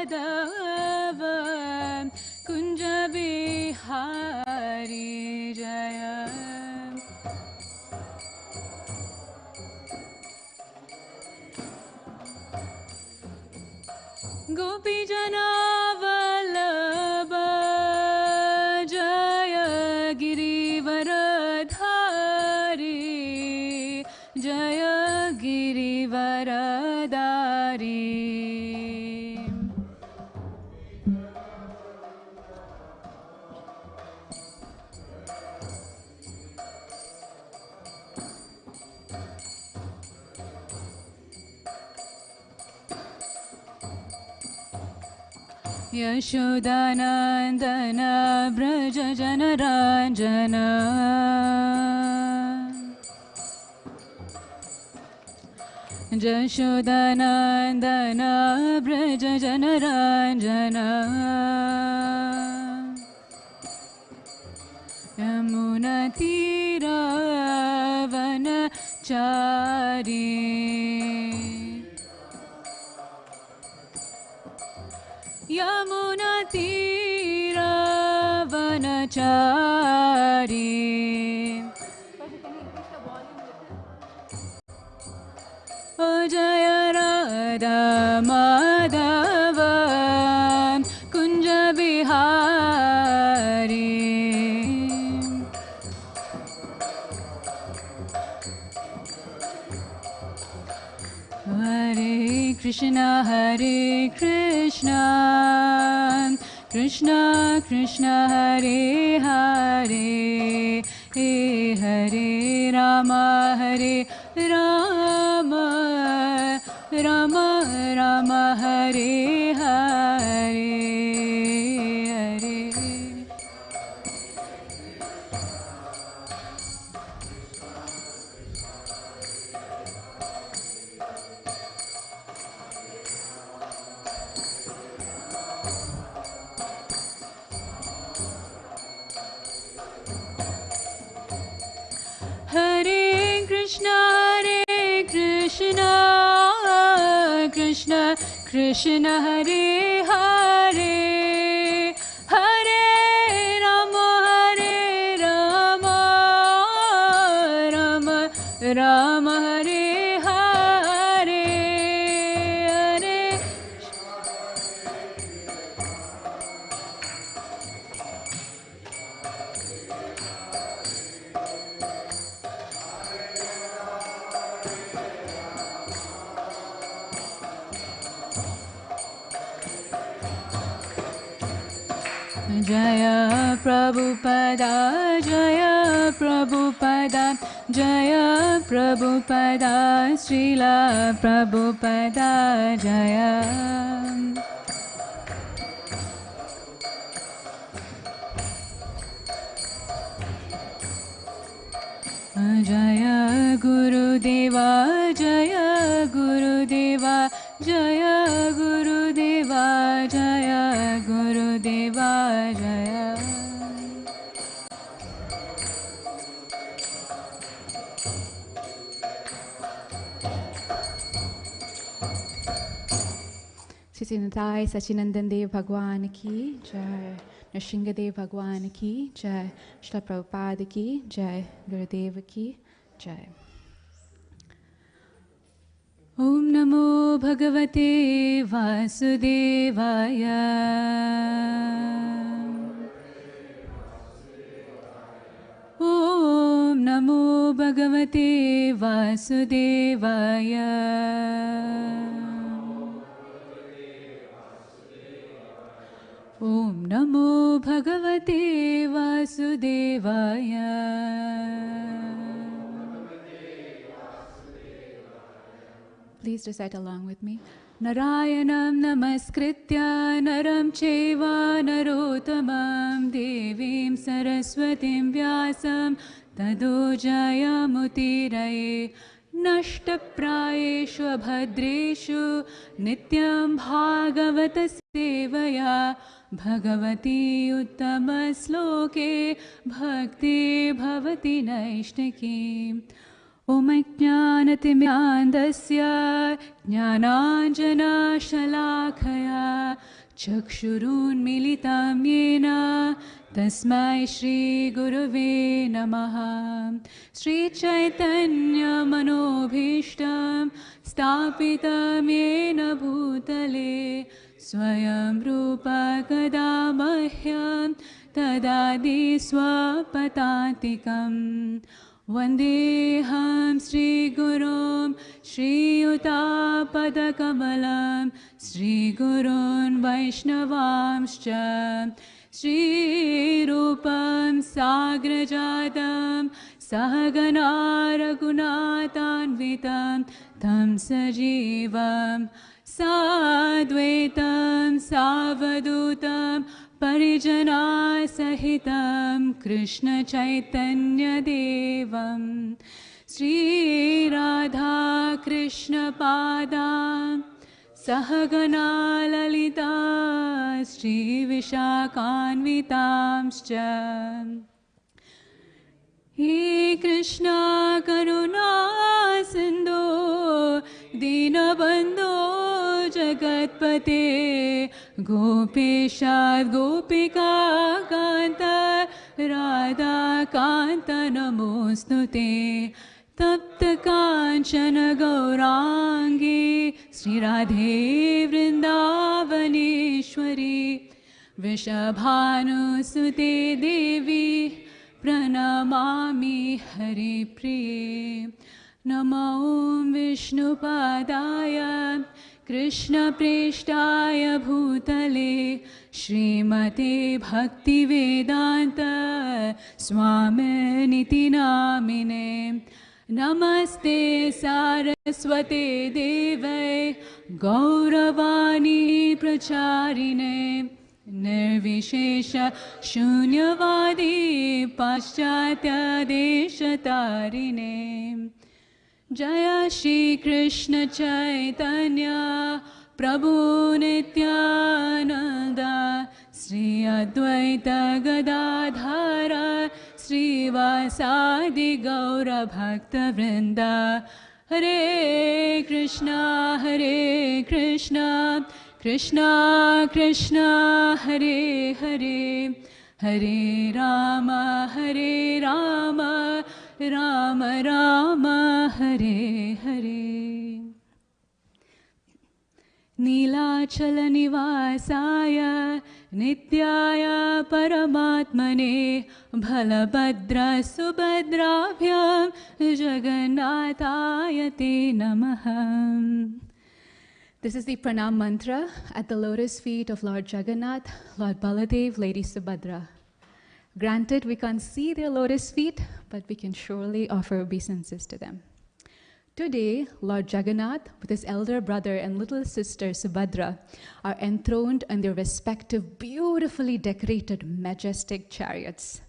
Madhava Kunja Bihari Jaya Gopi Jana Vallabha Jaya Girivaradhari Jaya Girivaradhari Yashodanandana Braja Janaranjana Yashodanandana Braja Janaranjana Yamuna Tira Vanachari Yamuna Tira Vanachari O Jaya Radha Madhava Kunja Bihari Hare Krishna Hare Krishna Krishna Krishna Hare Hare Hare Rama Hare Rama Rama Rama Hare Hare Hare Hare Krishna Krishna Krishna Hare Hare Hare Rama Rama Rama Hare Hare Hare Jaya Prabhupada Jaya Prabhupada Jaya Prabhupada Srila Prabhupada Jaya Jaya Gurudeva Jaya Gurudeva Jaya Gurudeva Jaya Gurudeva Jaya Sitinatai Sachinandan Dev Bhagwan ki Jai Nrsingadev Bhagwan ki Jai Srila Prabhupada ki Jai Gurudeva ki Jai Om Namo Bhagavate Vasudevaya Om Namo Bhagavate Vasudevaya Om Namo Bhagavate Vasudevaya Please recite along with me. Narayanam namaskritya naram cheva narottamam devim saraswatim vyasam tado jayamutiraye nashtaprayeshu abhadreshu nityam bhagavata sevaya bhagavati uttama sloke bhakti bhavati naishtaki Om Jnanatimyandasya Jnananjana Shalakaya चक्षुरुन्मिलितं येन तस्मै श्रीगुरवे नमः श्रीचैतन्यमनोभीष्टं स्थापितं येन भूतले स्वयं रूप कदा मह्यं ददाति स्वपदान्तिकं वन्देऽहं श्रीगुरुं श्रीयुतापदकमलं श्रीगुरून् वैष्णवांश्च श्रीरूपं साग्रजातं सहगना रघुनाथान्वितं तं सजीवं साद्वैतं सावधूतं परिजनासहितं कृष्णचैतन्यदेवं श्रीराधा कृष्णपादां सहगना ललिता श्रीविशाखान्वितांश्च हे कृष्णा करुणा सिन्धो दीनबन्धो जगत्पते गोपेशा गोपिका कान्त राधाकान्त नमोऽस्तुते तप्त काञ्चन गौराङ्गी श्रीराधे वृन्दावनेश्वरी वृषभानुसुते देवी प्रणमामि हरिप्रिये नमो विष्णुपादाय कृष्णप्रेष्ठाय भूतले श्रीमते भक्तिवेदान्त स्वामिनिति नामिने नमस्ते सारस्वते देवै गौरवाणी प्रचारिणे निर्विशेष शून्यवादी पाश्चात्यदेशतारिणे जय श्री कृष्ण चैतन्य प्रभु नित्यानंद श्री अद्वैत गदाधर श्रीवासादि गौर भक्त वृंद हरे कृष्णा कृष्णा कृष्णा हरे हरे हरे राम राम राम हरे हरे नीलाचल निवासाय नित्याय परमात्मने बलभद्र सुभद्राभ्यां जगन्नाथाय ते नमः. This is the pranam mantra at the lotus feet of Lord Jagannath, Lord Baladev, Lady Subhadra. Granted, we can't see their lotus feet, but we can surely offer obeisances to them. Today, Lord Jagannath, with his elder brother and little sister Subhadra, are enthroned on their respective beautifully decorated, majestic chariots.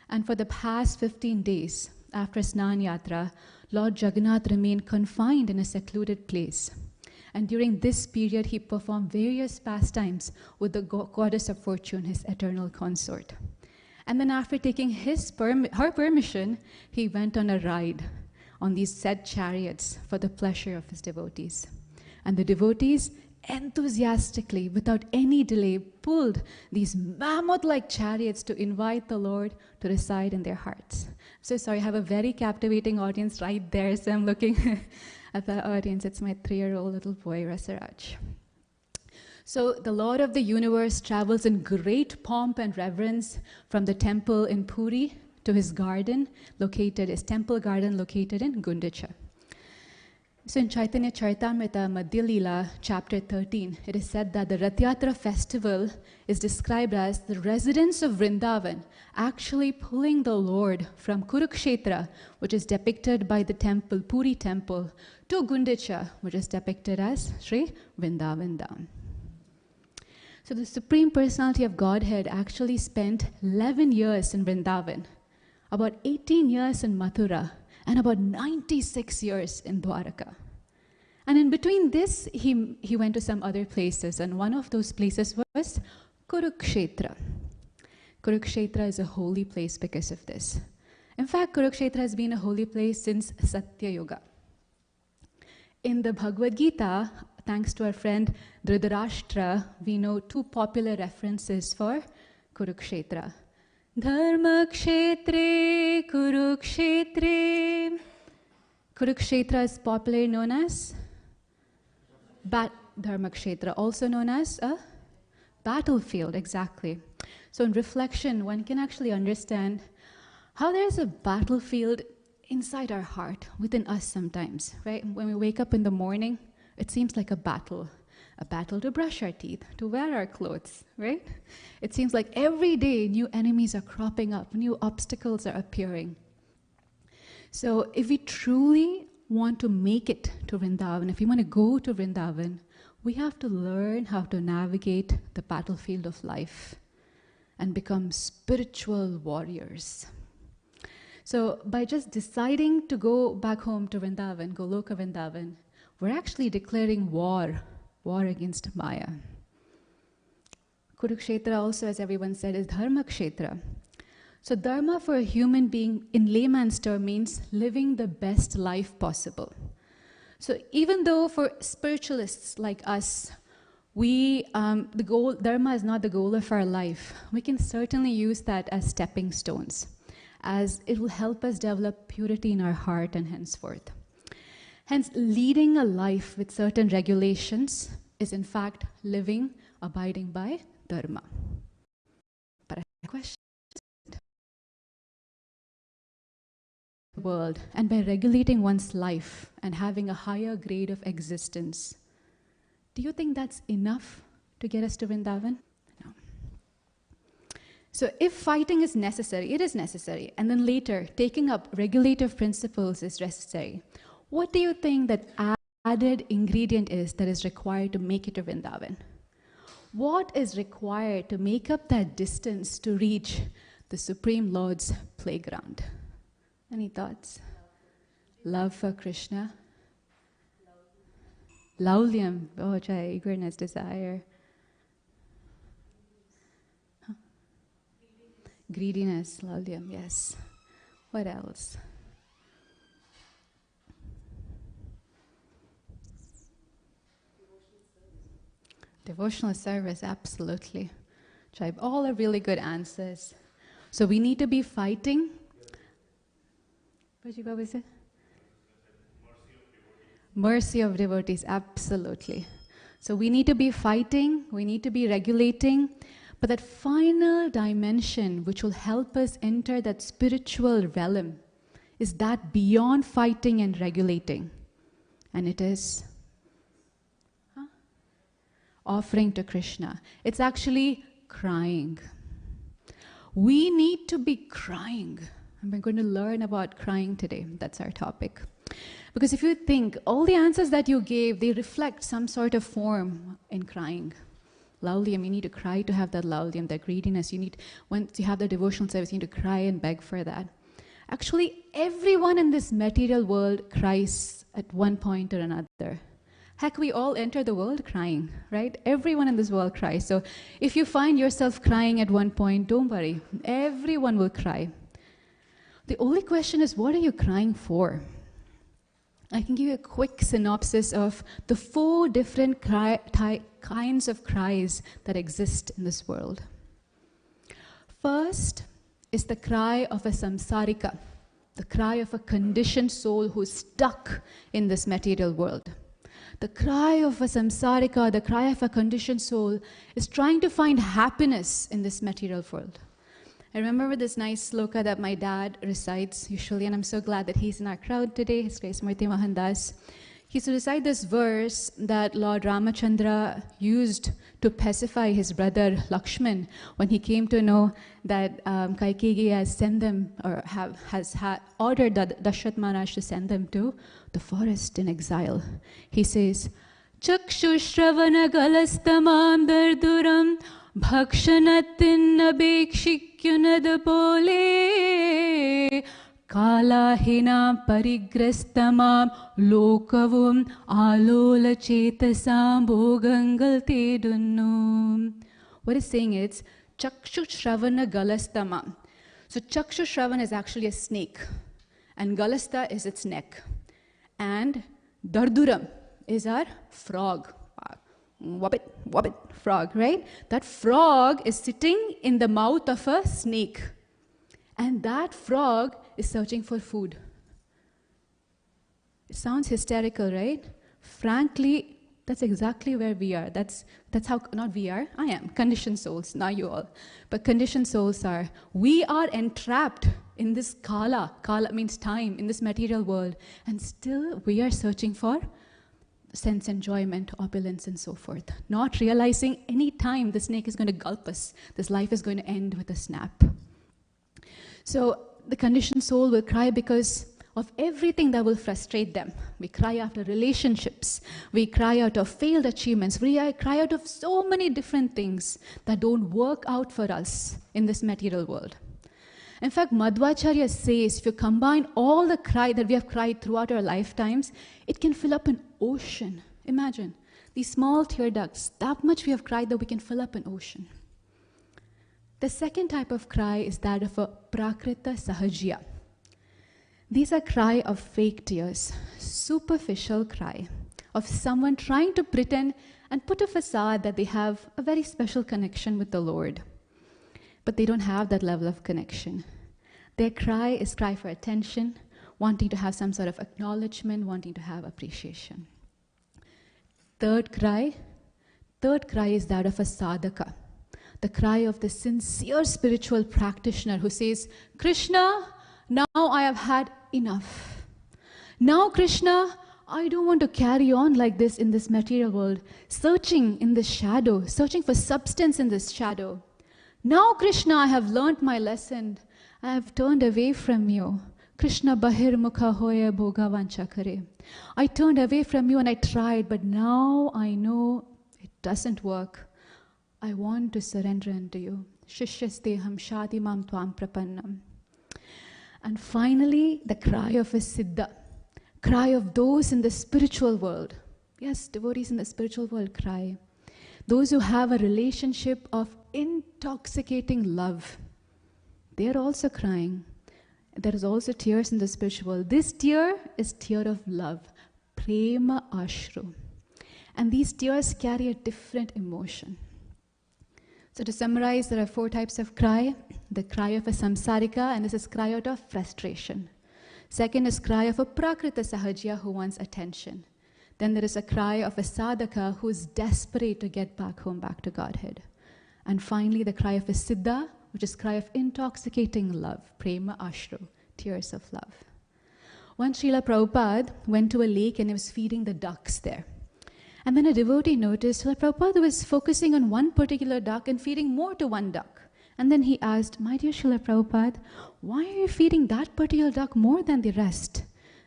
And for the past 15 days, after Snan Yatra, Lord Jagannath remained confined in a secluded place. And during this period, he performed various pastimes with the goddess of fortune, his eternal consort. And then after taking her permission, he went on a ride on these said chariots for the pleasure of his devotees. And the devotees enthusiastically, without any delay, pulled these mammoth-like chariots to invite the Lord to reside in their hearts. So sorry, I have a very captivating audience right there, so I'm looking at the audience. It's my 3-year-old little boy, Rasaraj. So the Lord of the universe travels in great pomp and reverence from the temple in Puri to his temple garden located in Gundicha. So in Chaitanya Charitamrita, Madhya Leela, chapter 13, it is said that the Ratha festival is described as the residents of Vrindavan actually pulling the Lord from Kurukshetra, which is depicted by the temple, Puri temple, to Gundicha, which is depicted as Sri Vrindavan Dham. So the Supreme Personality of Godhead actually spent 11 years in Vrindavan, about 18 years in Mathura, and about 96 years in Dwaraka. And in between this, he went to some other places, and one of those places was Kurukshetra. Kurukshetra is a holy place because of this. In fact, Kurukshetra has been a holy place since Satya Yuga. In the Bhagavad Gita, thanks to our friend Dhritarashtra, we know two popular references for Kurukshetra. Dharma Kshetre Kurukshetre. Kurukshetra is popularly known as Dharmakshetra, also known as a battlefield, exactly. So in reflection, one can actually understand how there's a battlefield inside our heart, within us sometimes, right? When we wake up in the morning, it seems like a battle to brush our teeth, to wear our clothes, right? It seems like every day new enemies are cropping up, new obstacles are appearing. So if we truly want to make it to Vrindavan, if we want to go to Vrindavan, we have to learn how to navigate the battlefield of life and become spiritual warriors. So by just deciding to go back home to Vrindavan, Goloka Vrindavan, we're actually declaring war against Maya. Kurukshetra also, as everyone said, is Dharma Kshetra. So dharma for a human being in layman's term means living the best life possible. So even though for spiritualists like us, dharma is not the goal of our life, we can certainly use that as stepping stones, as it will help us develop purity in our heart and henceforth. Hence, leading a life with certain regulations is in fact abiding by dharma. But I have a question. World, and by regulating one's life and having a higher grade of existence, do you think that's enough to get us to Vrindavan? No. So if fighting is necessary, it is necessary, and then later taking up regulative principles is necessary, what do you think that added ingredient is that is required to make it to Vrindavan? What is required to make up that distance to reach the Supreme Lord's playground? Any thoughts? Love for Krishna. Laulyam. Oh, Jai, eagerness, desire. Huh? Greediness, laulyam, yes. What else? Devotional service, absolutely. Jai, all are really good answers. So we need to be fighting. What did you say? Mercy of devotees, absolutely. So we need to be fighting, we need to be regulating, but that final dimension which will help us enter that spiritual realm is that beyond fighting and regulating. And it is offering to Krishna. It's actually crying. We need to be crying. And we're going to learn about crying today. That's our topic. Because if you think, all the answers that you gave, they reflect some sort of form in crying. Laulyam, you need to cry to have that laulyam, that greediness. Once you have the devotional service, you need to cry and beg for that. Actually, everyone in this material world cries at one point or another. Heck, we all enter the world crying, right? Everyone in this world cries. So if you find yourself crying at one point, don't worry. Everyone will cry. The only question is, what are you crying for? I can give you a quick synopsis of the 4 different kinds of cries that exist in this world. First is the cry of a samsarika, the cry of a conditioned soul who is stuck in this material world. The cry of a samsarika, the cry of a conditioned soul, is trying to find happiness in this material world. I remember this nice sloka that my dad recites usually, and I'm so glad that he's in our crowd today, His Grace Murti Mohandas. He used to recite this verse that Lord Ramachandra used to pacify his brother Lakshman when he came to know that Kaikeyi has sent them, or has ordered Dashrath Maharaj to send them to the forest in exile. He says, Chakshusravana galastamam darduram Bhakshanatinnabhekshikyunad pole Kalahina parigrastamam lokavam alola chetasam bhogangal tedunnu. What it's saying is Chakshusravana galastamam. So Chakshusravana is actually a snake, and Galasta is its neck. And Darduram is our frog. Wobbit, wobbit, frog, right? That frog is sitting in the mouth of a snake. And that frog is searching for food. It sounds hysterical, right? Frankly, that's exactly where we are. That's how, not we are, I am. Conditioned souls, not you all. But conditioned souls are. We are entrapped in this kala. Kala means time, in this material world. And still we are searching for sense enjoyment, opulence, and so forth. Not realizing any time the snake is going to gulp us. This life is going to end with a snap. So the conditioned soul will cry because of everything that will frustrate them. We cry after relationships. We cry out of failed achievements. We cry out of so many different things that don't work out for us in this material world. In fact, Madhvacharya says if you combine all the cry that we have cried throughout our lifetimes, it can fill up an ocean. Imagine, these small tear ducts, that much we have cried that we can fill up an ocean. The second type of cry is that of a prakrita sahajya. These are cry of fake tears, superficial cry of someone trying to pretend and put a facade that they have a very special connection with the Lord. But they don't have that level of connection. Their cry is cry for attention, wanting to have some sort of acknowledgement, wanting to have appreciation. Third cry is that of a sadhaka, the cry of the sincere spiritual practitioner who says, Krishna, now I have had enough. Now, Krishna, I don't want to carry on like this in this material world, searching in this shadow, searching for substance in this shadow. Now, Krishna, I have learnt my lesson. I have turned away from you. Krishna bahir mukha hoye bhoga vancha kare. I turned away from you and I tried, but now I know it doesn't work. I want to surrender unto you. Shishyasteham shadimam tvam prapannam. And finally, the cry of a siddha, cry of those in the spiritual world. Yes, devotees in the spiritual world cry. Those who have a relationship of intoxicating love, they are also crying. There is also tears in the spiritual world. This tear is tear of love, prema ashru. And these tears carry a different emotion. So to summarize, there are 4 types of cry. The cry of a samsarika, and this is cry out of frustration. Second is cry of a prakrita sahajya who wants attention. Then there is a cry of a sadhaka who is desperate to get back home, back to Godhead. And finally, the cry of a siddha, which is cry of intoxicating love, prema ashru, tears of love. Once Srila Prabhupada went to a lake and he was feeding the ducks there. And then a devotee noticed Srila Prabhupada was focusing on one particular duck and feeding more to one duck. And then he asked, my dear Srila Prabhupada, why are you feeding that particular duck more than the rest?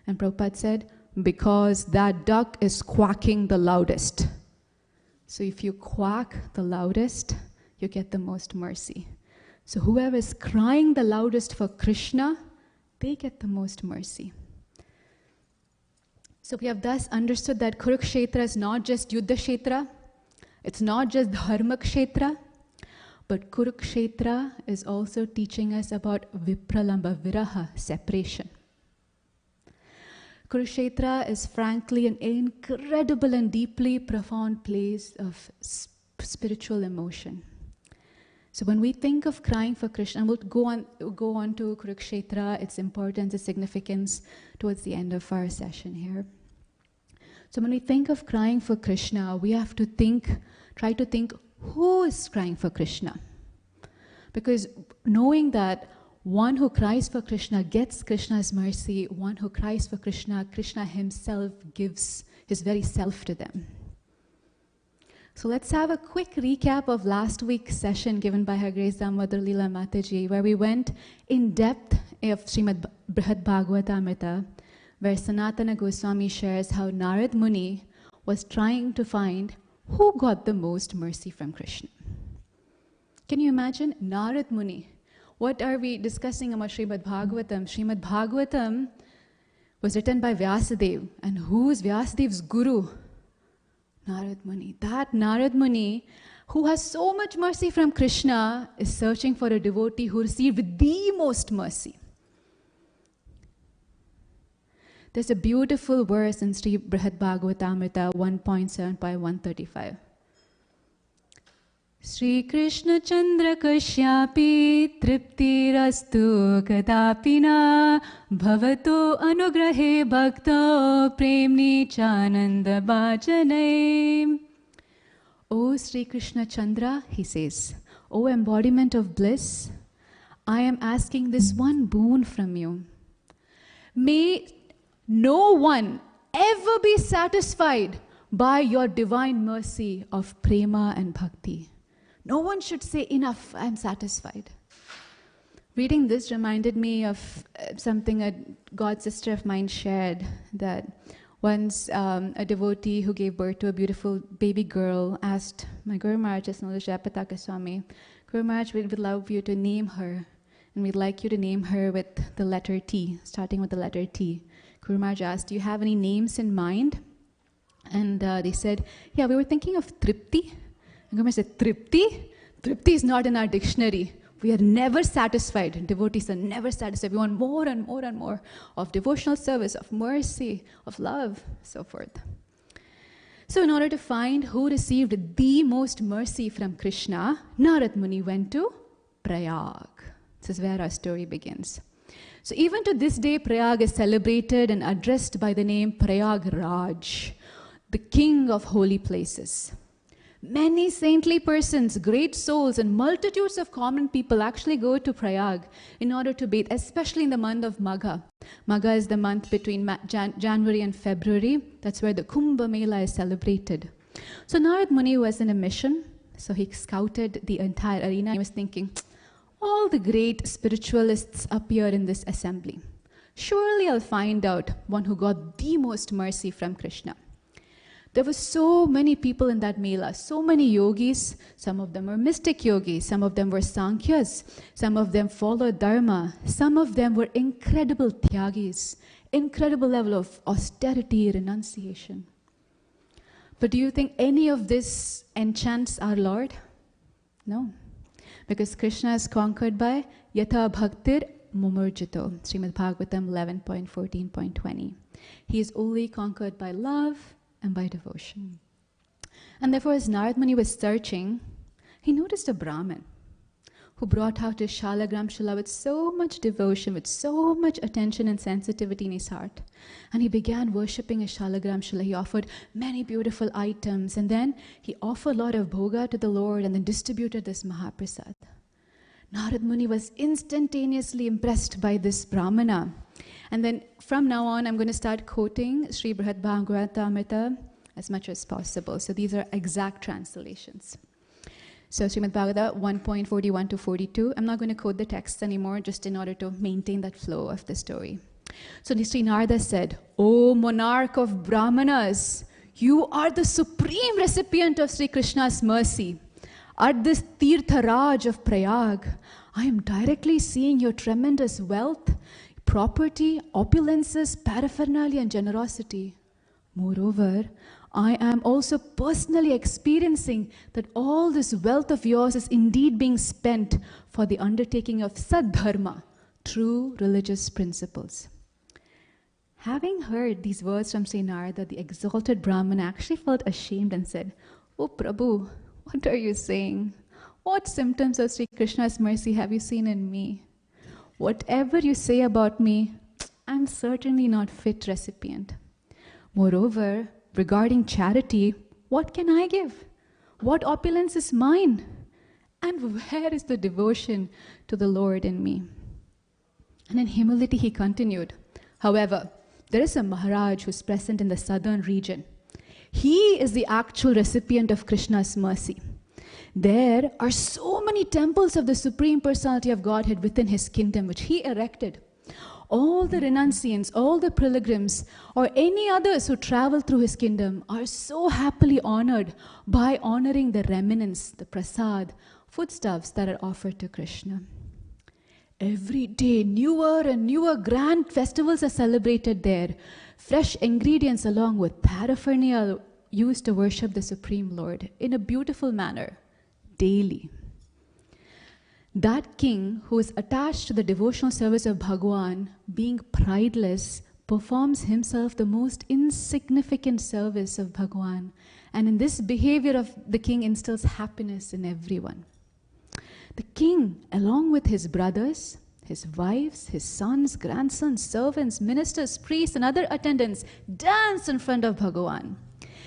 And Prabhupada said, because that duck is quacking the loudest. So if you quack the loudest, you get the most mercy. So whoever is crying the loudest for Krishna, they get the most mercy. So we have thus understood that Kurukshetra is not just Yuddha Kshetra, it's not just Dharma Kshetra, but Kurukshetra is also teaching us about Vipralamba, Viraha, separation. Kurukshetra is frankly an incredible and deeply profound place of spiritual emotion. So when we think of crying for Krishna, and we'll go on to Kurukshetra, its importance, its significance towards the end of our session here. So when we think of crying for Krishna, we have to try to think, who is crying for Krishna? Because knowing that one who cries for Krishna gets Krishna's mercy, one who cries for Krishna, Krishna himself gives his very self to them. So let's have a quick recap of last week's session given by Her Grace Damodar Leela Mataji, where we went in depth of Srimad Brihad Bhagavatamrita, where Sanatana Goswami shares how Narad Muni was trying to find who got the most mercy from Krishna. Can you imagine? Narad Muni. What are we discussing about Srimad Bhagavatam? Srimad Bhagavatam was written by Vyasadeva. And who is Vyasadev's guru? Narad Muni. That Narad Muni, who has so much mercy from Krishna, is searching for a devotee who received the most mercy. There's a beautiful verse in Sri Brihad Bhagavatamrita 1.7.135. Shri Krishna Chandra Kashyapi Triptirastu Kadapina Bhavato Anugrahe Bhakta Premni Chananda Bhajane. O Sri Krishna Chandra, he says, O embodiment of bliss, I am asking this one boon from you. May no one ever be satisfied by your divine mercy of prema and bhakti. No one should say, enough, I'm satisfied. Reading this reminded me of something a god sister of mine shared, that once a devotee who gave birth to a beautiful baby girl asked my Guru Maharaj, Jayapataka Swami, Guru Maharaj, we would love you to name her, and we'd like you to name her with the letter T, starting with the letter T. Guru Maharaj asked, do you have any names in mind? And they said, yeah, we were thinking of Tripti. And Guru Maharaj said, Tripti? Tripti is not in our dictionary. We are never satisfied. Devotees are never satisfied. We want more and more and more of devotional service, of mercy, of love, so forth. So in order to find who received the most mercy from Krishna, Narad Muni went to Prayag. This is where our story begins. So even to this day, Prayag is celebrated and addressed by the name Prayag Raj, the king of holy places. Many saintly persons, great souls, and multitudes of common people actually go to Prayag in order to bathe, especially in the month of Magha. Magha is the month between January and February. That's where the Kumbh Mela is celebrated. So Narad Muni was in a mission, so he scouted the entire arena. He was thinking, all the great spiritualists appear in this assembly. Surely I'll find out one who got the most mercy from Krishna. There were so many people in that Mela, so many yogis. Some of them were mystic yogis, some of them were Sankhyas, some of them followed Dharma, some of them were incredible Tyagis, incredible level of austerity, renunciation. But do you think any of this enchants our Lord? No. Because Krishna is conquered by Yatha Bhaktir Mumurjito, Srimad Bhagavatam 11.14.20. He is only conquered by love and by devotion. And therefore, as Narad Muni was searching, he noticed a Brahmin who brought out his Shalagram Shula with so much devotion, with so much attention and sensitivity in his heart. And he began worshipping his Shalagram Shula. He offered many beautiful items, and then he offered a lot of bhoga to the Lord and then distributed this Mahaprasad. Narad Muni was instantaneously impressed by this Brahmana. And then from now on, I'm going to start quoting Sri Brihad Bhagavatamrita as much as possible. So these are exact translations. So Srimad Bhagavata 1.41 to 42. I'm not going to quote the texts anymore, just in order to maintain that flow of the story. So Sri Narada said, O monarch of Brahmanas, you are the supreme recipient of Sri Krishna's mercy. At this Tirtha Raj of Prayag, I am directly seeing your tremendous wealth, property, opulences, paraphernalia, and generosity. Moreover, I am also personally experiencing that all this wealth of yours is indeed being spent for the undertaking of Saddharma, true religious principles. Having heard these words from Sri Narada, the exalted Brahman actually felt ashamed and said, Oh Prabhu, what are you saying? What symptoms of Sri Krishna's mercy have you seen in me? Whatever you say about me, I'm certainly not fit recipient. Moreover, regarding charity, what can I give? What opulence is mine? And where is the devotion to the Lord in me? And in humility he continued, however, there is a Maharaj who is present in the southern region. He is the actual recipient of Krishna's mercy. There are so many temples of the Supreme Personality of Godhead within his kingdom, which he erected. All the renunciants, all the pilgrims, or any others who travel through his kingdom are so happily honored by honoring the remnants, the prasad, foodstuffs that are offered to Krishna. Every day, newer and newer grand festivals are celebrated there. Fresh ingredients along with paraphernalia used to worship the Supreme Lord in a beautiful manner, daily. That king who is attached to the devotional service of Bhagwan, being prideless, performs himself the most insignificant service of Bhagwan. And in this behavior of the king instills happiness in everyone. The king, along with his brothers, his wives, his sons, grandsons, servants, ministers, priests, and other attendants, dance in front of Bhagwan,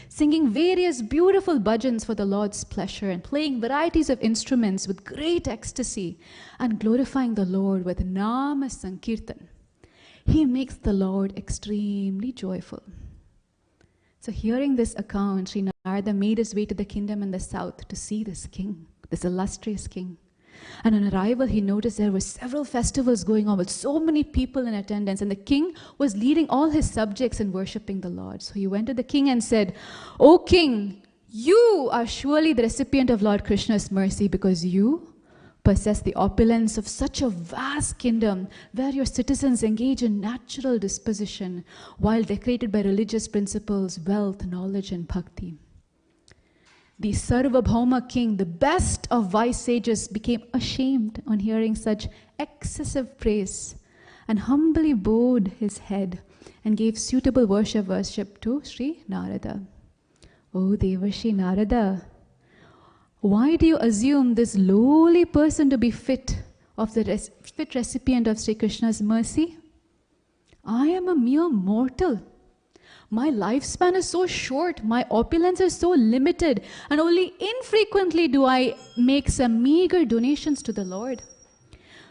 singing various beautiful bhajans for the Lord's pleasure and playing varieties of instruments with great ecstasy and glorifying the Lord with Nama Sankirtan. He makes the Lord extremely joyful. So hearing this account, Sri Narada made his way to the kingdom in the south to see this king, this illustrious king. And on arrival, he noticed there were several festivals going on with so many people in attendance, and the king was leading all his subjects in worshipping the Lord. So he went to the king and said, "O king, you are surely the recipient of Lord Krishna's mercy, because you possess the opulence of such a vast kingdom where your citizens engage in natural disposition while decorated by religious principles, wealth, knowledge, and bhakti." The Sarvabhauma king, the best of wise sages, became ashamed on hearing such excessive praise and humbly bowed his head and gave suitable worship to Sri Narada. "O Devarshi Narada, why do you assume this lowly person to be fit recipient of Sri Krishna's mercy? I am a mere mortal. My lifespan is so short, my opulence is so limited, and only infrequently do I make some meager donations to the Lord.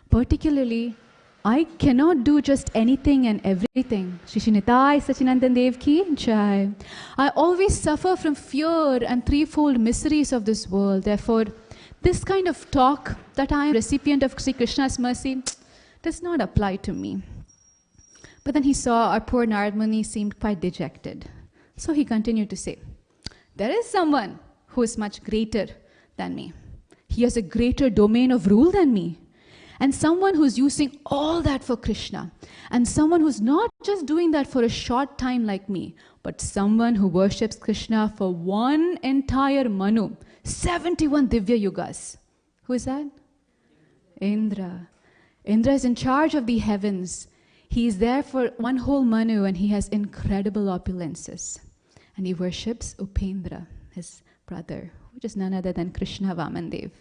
Particularly, I cannot do just anything and everything. Shri Nitai Sachinandan Dev ki jai. I always suffer from fear and threefold miseries of this world. Therefore, this kind of talk that I am recipient of Sri Krishna's mercy does not apply to me." But then he saw our poor Narad Muni seemed quite dejected. So he continued to say, "There is someone who is much greater than me. He has a greater domain of rule than me. And someone who's using all that for Krishna. And someone who's not just doing that for a short time like me, but someone who worships Krishna for one entire Manu, 71 Divya Yugas." Who is that? Indra. Indra is in charge of the heavens. He is there for one whole Manu, and he has incredible opulences. And he worships Upendra, his brother, which is none other than Krishna Vamandev.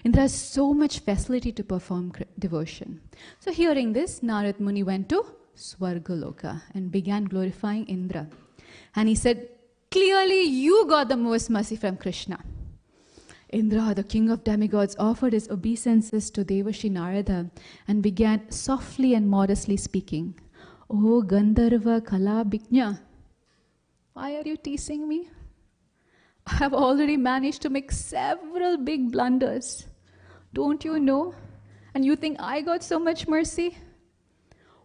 Indra has so much facility to perform devotion. So hearing this, Narad Muni went to Swargaloka and began glorifying Indra. And he said, "Clearly you got the most mercy from Krishna." Indra, the king of demigods, offered his obeisances to Devarshi Narada and began softly and modestly speaking, "O Gandharva Kalabhijna, why are you teasing me? I have already managed to make several big blunders. Don't you know? And you think I got so much mercy?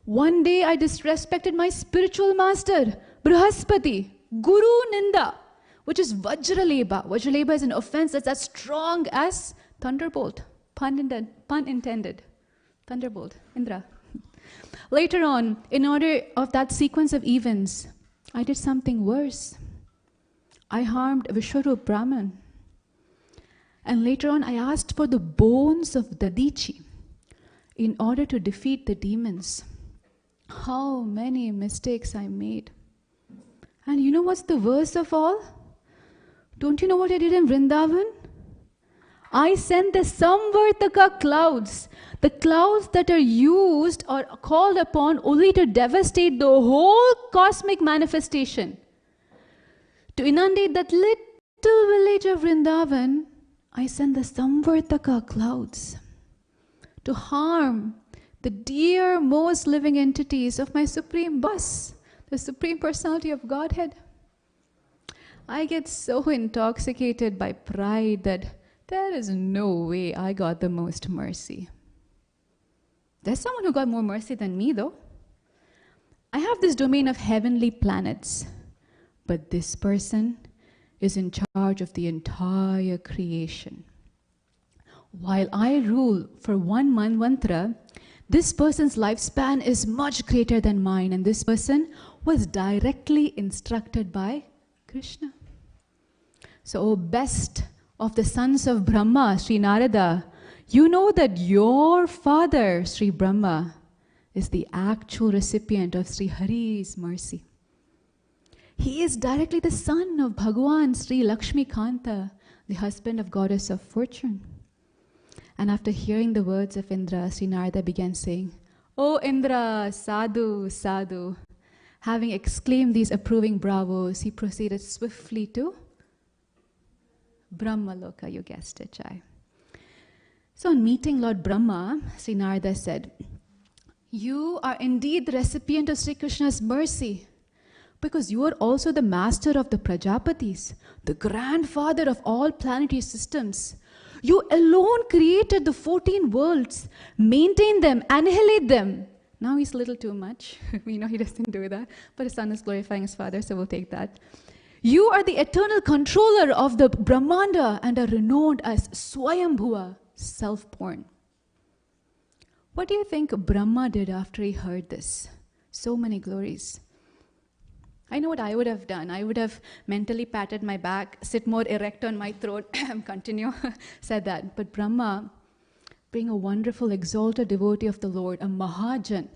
One day I disrespected my spiritual master, Brihaspati, Guru Ninda, which is Vajraleba. Vajraleba is an offense that's as strong as thunderbolt. Pun intended. Thunderbolt, Indra. Later on, in order of that sequence of events, I did something worse. I harmed Vishwarup Brahman. And later on, I asked for the bones of Dadichi in order to defeat the demons. How many mistakes I made. And you know what's the worst of all? Don't you know what I did in Vrindavan? I sent the Samvartaka clouds, the clouds that are used or called upon only to devastate the whole cosmic manifestation. To inundate that little village of Vrindavan, I sent the Samvartaka clouds to harm the dear most living entities of my Supreme Boss, the Supreme Personality of Godhead. I get so intoxicated by pride that there is no way I got the most mercy. There's someone who got more mercy than me, though. I have this domain of heavenly planets, but this person is in charge of the entire creation. While I rule for one manvantara, this person's lifespan is much greater than mine, and this person was directly instructed by Krishna. So, O best of the sons of Brahma, Sri Narada, you know that your father, Sri Brahma, is the actual recipient of Sri Hari's mercy. He is directly the son of Bhagwan Sri Lakshmi Kanta, the husband of Goddess of Fortune. And after hearing the words of Indra, Sri Narada began saying, "O Indra, sadhu, sadhu." Having exclaimed these approving bravos, he proceeded swiftly to Brahmaloka, you guessed it, Jai. So on meeting Lord Brahma, Sri Narada said, "You are indeed the recipient of Sri Krishna's mercy, because you are also the master of the Prajapatis, the grandfather of all planetary systems. You alone created the 14 worlds, maintain them, annihilate them." Now he's a little too much. We know he doesn't do that, but his son is glorifying his father, so we'll take that. "You are the eternal controller of the Brahmanda and are renowned as Swayambhuva, self-born." What do you think Brahma did after he heard this? So many glories. I know what I would have done. I would have mentally patted my back, sit more erect on my throat, continue, said that. But Brahma, being a wonderful, exalted devotee of the Lord, a Mahajan,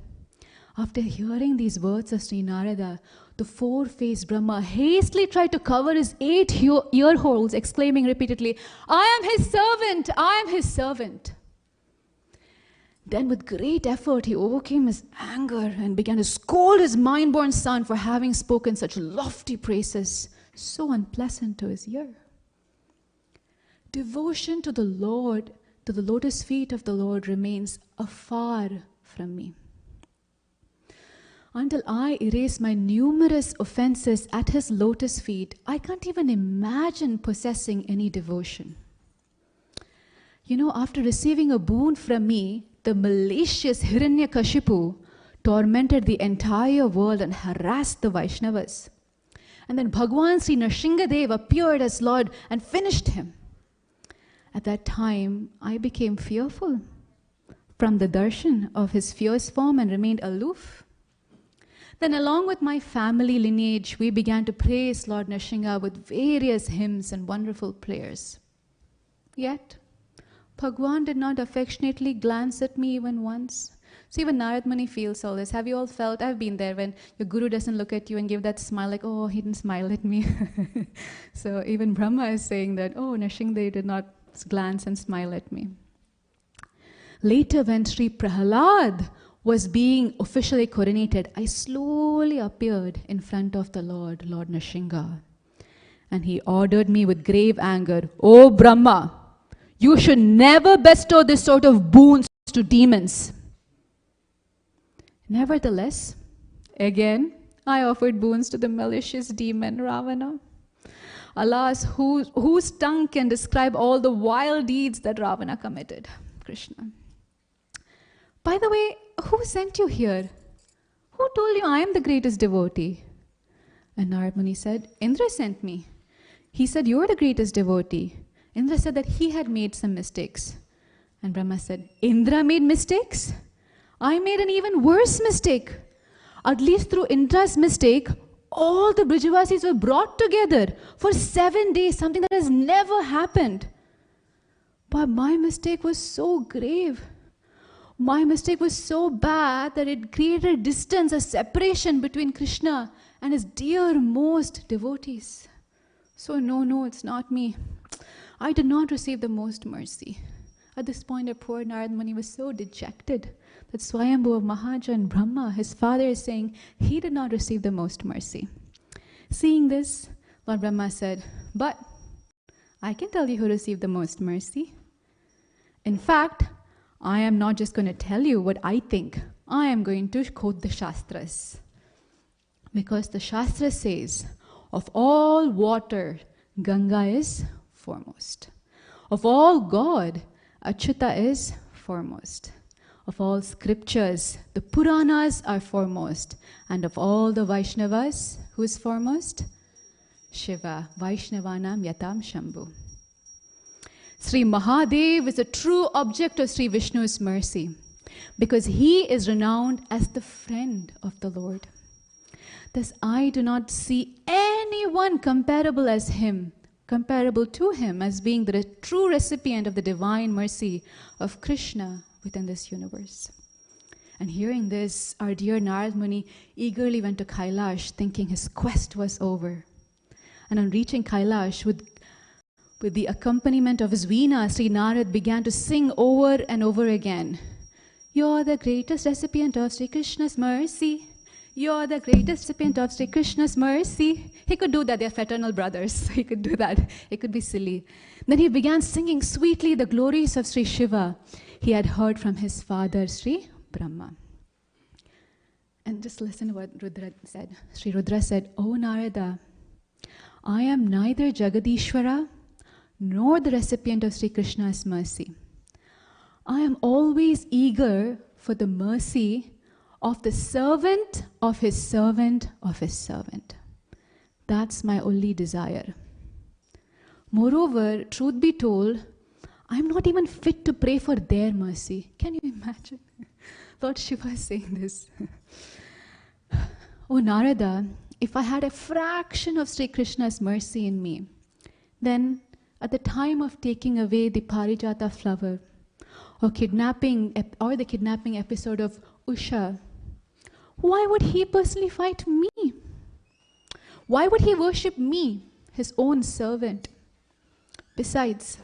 after hearing these words of Sri Narada, the four-faced Brahma hastily tried to cover his 8 ear holes, exclaiming repeatedly, "I am his servant, I am his servant." Then with great effort, he overcame his anger and began to scold his mind-born son for having spoken such lofty praises, so unpleasant to his ear. Devotion to the Lord, to the lotus feet of the Lord, remains afar from me. Until I erase my numerous offenses at his lotus feet, I can't even imagine possessing any devotion. You know, after receiving a boon from me, the malicious Hiranyakashipu tormented the entire world and harassed the Vaishnavas. And then Bhagwan Sri Nrsingadev appeared as Lord and finished him. At that time, I became fearful from the darshan of his fierce form and remained aloof. Then along with my family lineage, we began to praise Lord Nrsinga with various hymns and wonderful prayers. Yet, Bhagwan did not affectionately glance at me even once. So even Narad Muni feels all this. Have you all felt? I've been there when your guru doesn't look at you and give that smile like, "Oh, he didn't smile at me." So even Brahma is saying that, "Oh, Nrsingadev did not glance and smile at me." Later, when Sri Prahalad was being officially coronated, I slowly appeared in front of the Lord Nrsinga. And he ordered me with grave anger, "O Brahma, you should never bestow this sort of boons to demons." Nevertheless, again, I offered boons to the malicious demon Ravana. Alas, whose tongue can describe all the vile deeds that Ravana committed? Krishna. By the way, who sent you here? Who told you I am the greatest devotee? And Narad Muni said, "Indra sent me. He said you're the greatest devotee." Indra said that he had made some mistakes. And Brahma said, "Indra made mistakes? I made an even worse mistake. At least through Indra's mistake, all the Brijavasis were brought together for 7 days, something that has never happened. But my mistake was so grave. My mistake was so bad that it created a distance, a separation between Krishna and his dearmost devotees. So no, it's not me. I did not receive the most mercy." At this point, our poor Narad Muni was so dejected that Swayambhu of Mahajan, Brahma, his father, is saying he did not receive the most mercy. Seeing this, Lord Brahma said, "But I can tell you who received the most mercy. In fact, I am not just going to tell you what I think. I am going to quote the Shastras. Because the Shastra says, of all water, Ganga is foremost. Of all God, Achyuta is foremost. Of all scriptures, the Puranas are foremost. And of all the Vaishnavas, who is foremost? Shiva, Vaishnavanam Yatam Shambhu. Sri Mahadev is a true object of Sri Vishnu's mercy because he is renowned as the friend of the Lord. Thus, I do not see anyone comparable to him as being the true recipient of the divine mercy of Krishna within this universe. And hearing this, our dear Narad Muni eagerly went to Kailash, thinking his quest was over. And on reaching Kailash, with the accompaniment of his veena, Sri Narad began to sing over and over again, "You're the greatest recipient of Sri Krishna's mercy. You're the greatest recipient of Sri Krishna's mercy." He could do that. They're fraternal brothers. He could do that. It could be silly. Then he began singing sweetly the glories of Sri Shiva he had heard from his father, Sri Brahma. And just listen to what Rudra said. Sri Rudra said, "O Narada, I am neither Jagadishwara nor the recipient of Sri Krishna's mercy. I am always eager for the mercy of the servant of his servant of his servant. That's my only desire. Moreover, truth be told, I'm not even fit to pray for their mercy." Can you imagine? Lord Shiva is saying this. "O Narada, if I had a fraction of Sri Krishna's mercy in me, then at the time of taking away the Parijata flower or the kidnapping episode of Usha, why would he personally fight me? Why would he worship me, his own servant? Besides,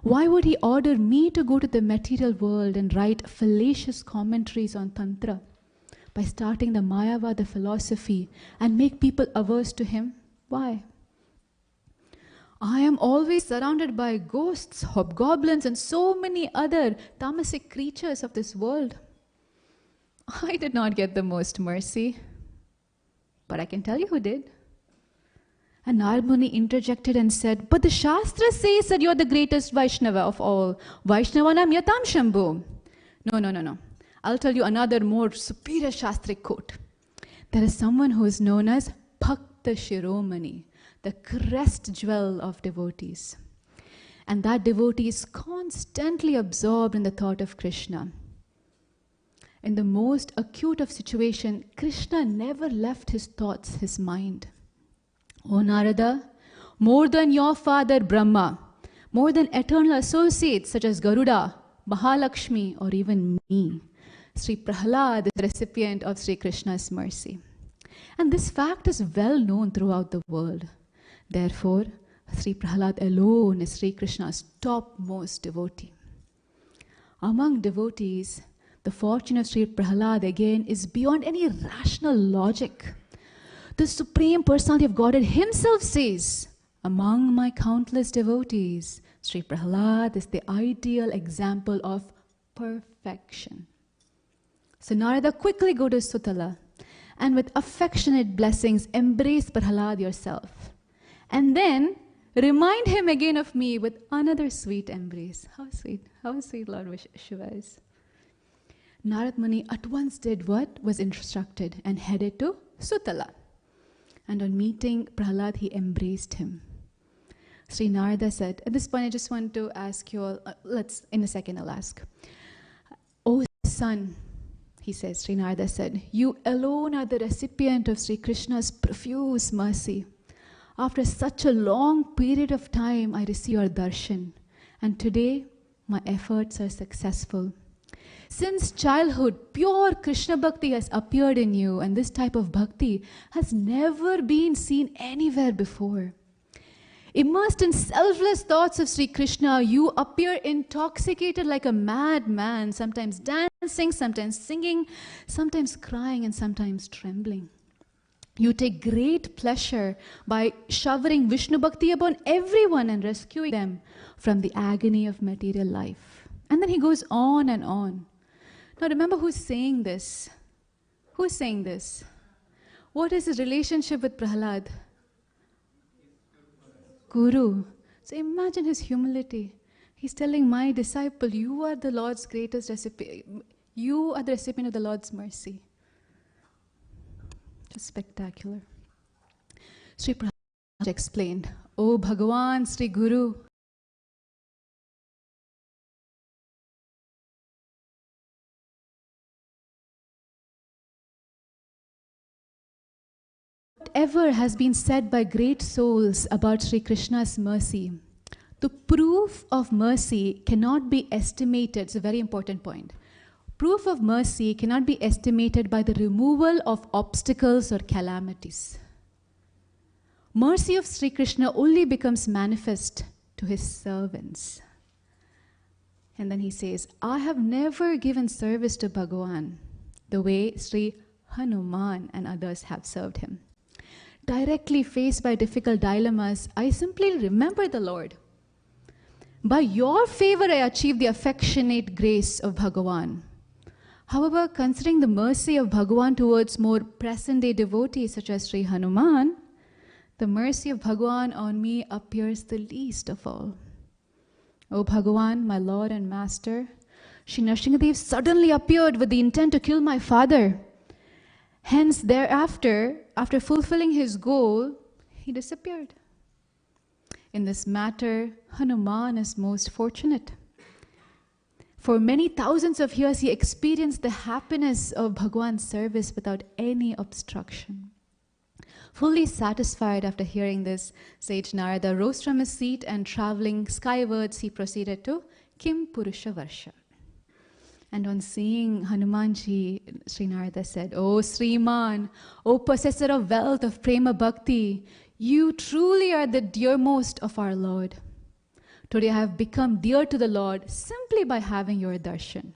why would he order me to go to the material world and write fallacious commentaries on Tantra by starting the Mayavada philosophy and make people averse to him? Why? I am always surrounded by ghosts, hobgoblins, and so many other tamasic creatures of this world. I did not get the most mercy, but I can tell you who did." And Narad Muni interjected and said, "But the Shastra says that you're the greatest Vaishnava of all. Vaishnavanam yatam shambhu." No. I'll tell you another more superior Shastric quote. There is someone who is known as Bhakta Shiromani, the crest jewel of devotees. And that devotee is constantly absorbed in the thought of Krishna. In the most acute of situation, Krishna never left his thoughts, his mind. O Narada, more than your father Brahma, more than eternal associates such as Garuda, Mahalakshmi, or even me, Sri Prahlad is the recipient of Sri Krishna's mercy. And this fact is well known throughout the world. Therefore, Sri Prahlad alone is Sri Krishna's topmost devotee. Among devotees, the fortune of Sri Prahlad again is beyond any rational logic. The Supreme Personality of Godhead himself says, "Among my countless devotees, Sri Prahlad is the ideal example of perfection." So Narada, quickly go to Sutala and with affectionate blessings embrace Prahlad yourself. And then remind him again of me with another sweet embrace. How sweet Lord Shiva is. Narad Muni at once did what was instructed and headed to Sutala. And on meeting Prahlad, he embraced him. Sri Narada said, at this point I just want to ask you all, in a second I'll ask. "O son," he says, Sri Narada said, "you alone are the recipient of Sri Krishna's profuse mercy. After such a long period of time, I receive your darshan, and today my efforts are successful. Since childhood, pure Krishna bhakti has appeared in you, and this type of bhakti has never been seen anywhere before. Immersed in selfless thoughts of Sri Krishna, you appear intoxicated like a madman, sometimes dancing, sometimes singing, sometimes crying, and sometimes trembling. You take great pleasure by showering Vishnu bhakti upon everyone and rescuing them from the agony of material life." And then he goes on and on. Now remember who's saying this? Who's saying this? What is his relationship with Prahlad? Guru. So imagine his humility. He's telling my disciple, you are the Lord's greatest recipient. You are the recipient of the Lord's mercy. Just spectacular. Sri Prahlad explained, "O Bhagavan Sri Guru, whatever has been said by great souls about Sri Krishna's mercy, the proof of mercy cannot be estimated." It's a very important point. Proof of mercy cannot be estimated by the removal of obstacles or calamities. Mercy of Sri Krishna only becomes manifest to his servants. And then he says, I have never given service to Bhagavan the way Sri Hanuman and others have served him. Directly faced by difficult dilemmas, I simply remember the Lord. By your favor, I achieved the affectionate grace of Bhagavan. However, considering the mercy of Bhagavan towards more present-day devotees such as Sri Hanuman, the mercy of Bhagavan on me appears the least of all. O Bhagavan, my Lord and Master, Sri Nrsimhadev suddenly appeared with the intent to kill my father. Hence, thereafter, after fulfilling his goal, he disappeared. In this matter, Hanuman is most fortunate. For many thousands of years, he experienced the happiness of Bhagavan's service without any obstruction. Fully satisfied after hearing this, sage Narada rose from his seat and traveling skywards, he proceeded to Kim Purusha Varsha. And on seeing Hanumanji, Sri Narada said, O Sriman, O possessor of wealth of Prema Bhakti, you truly are the dearmost of our Lord. Today I have become dear to the Lord simply by having your darshan.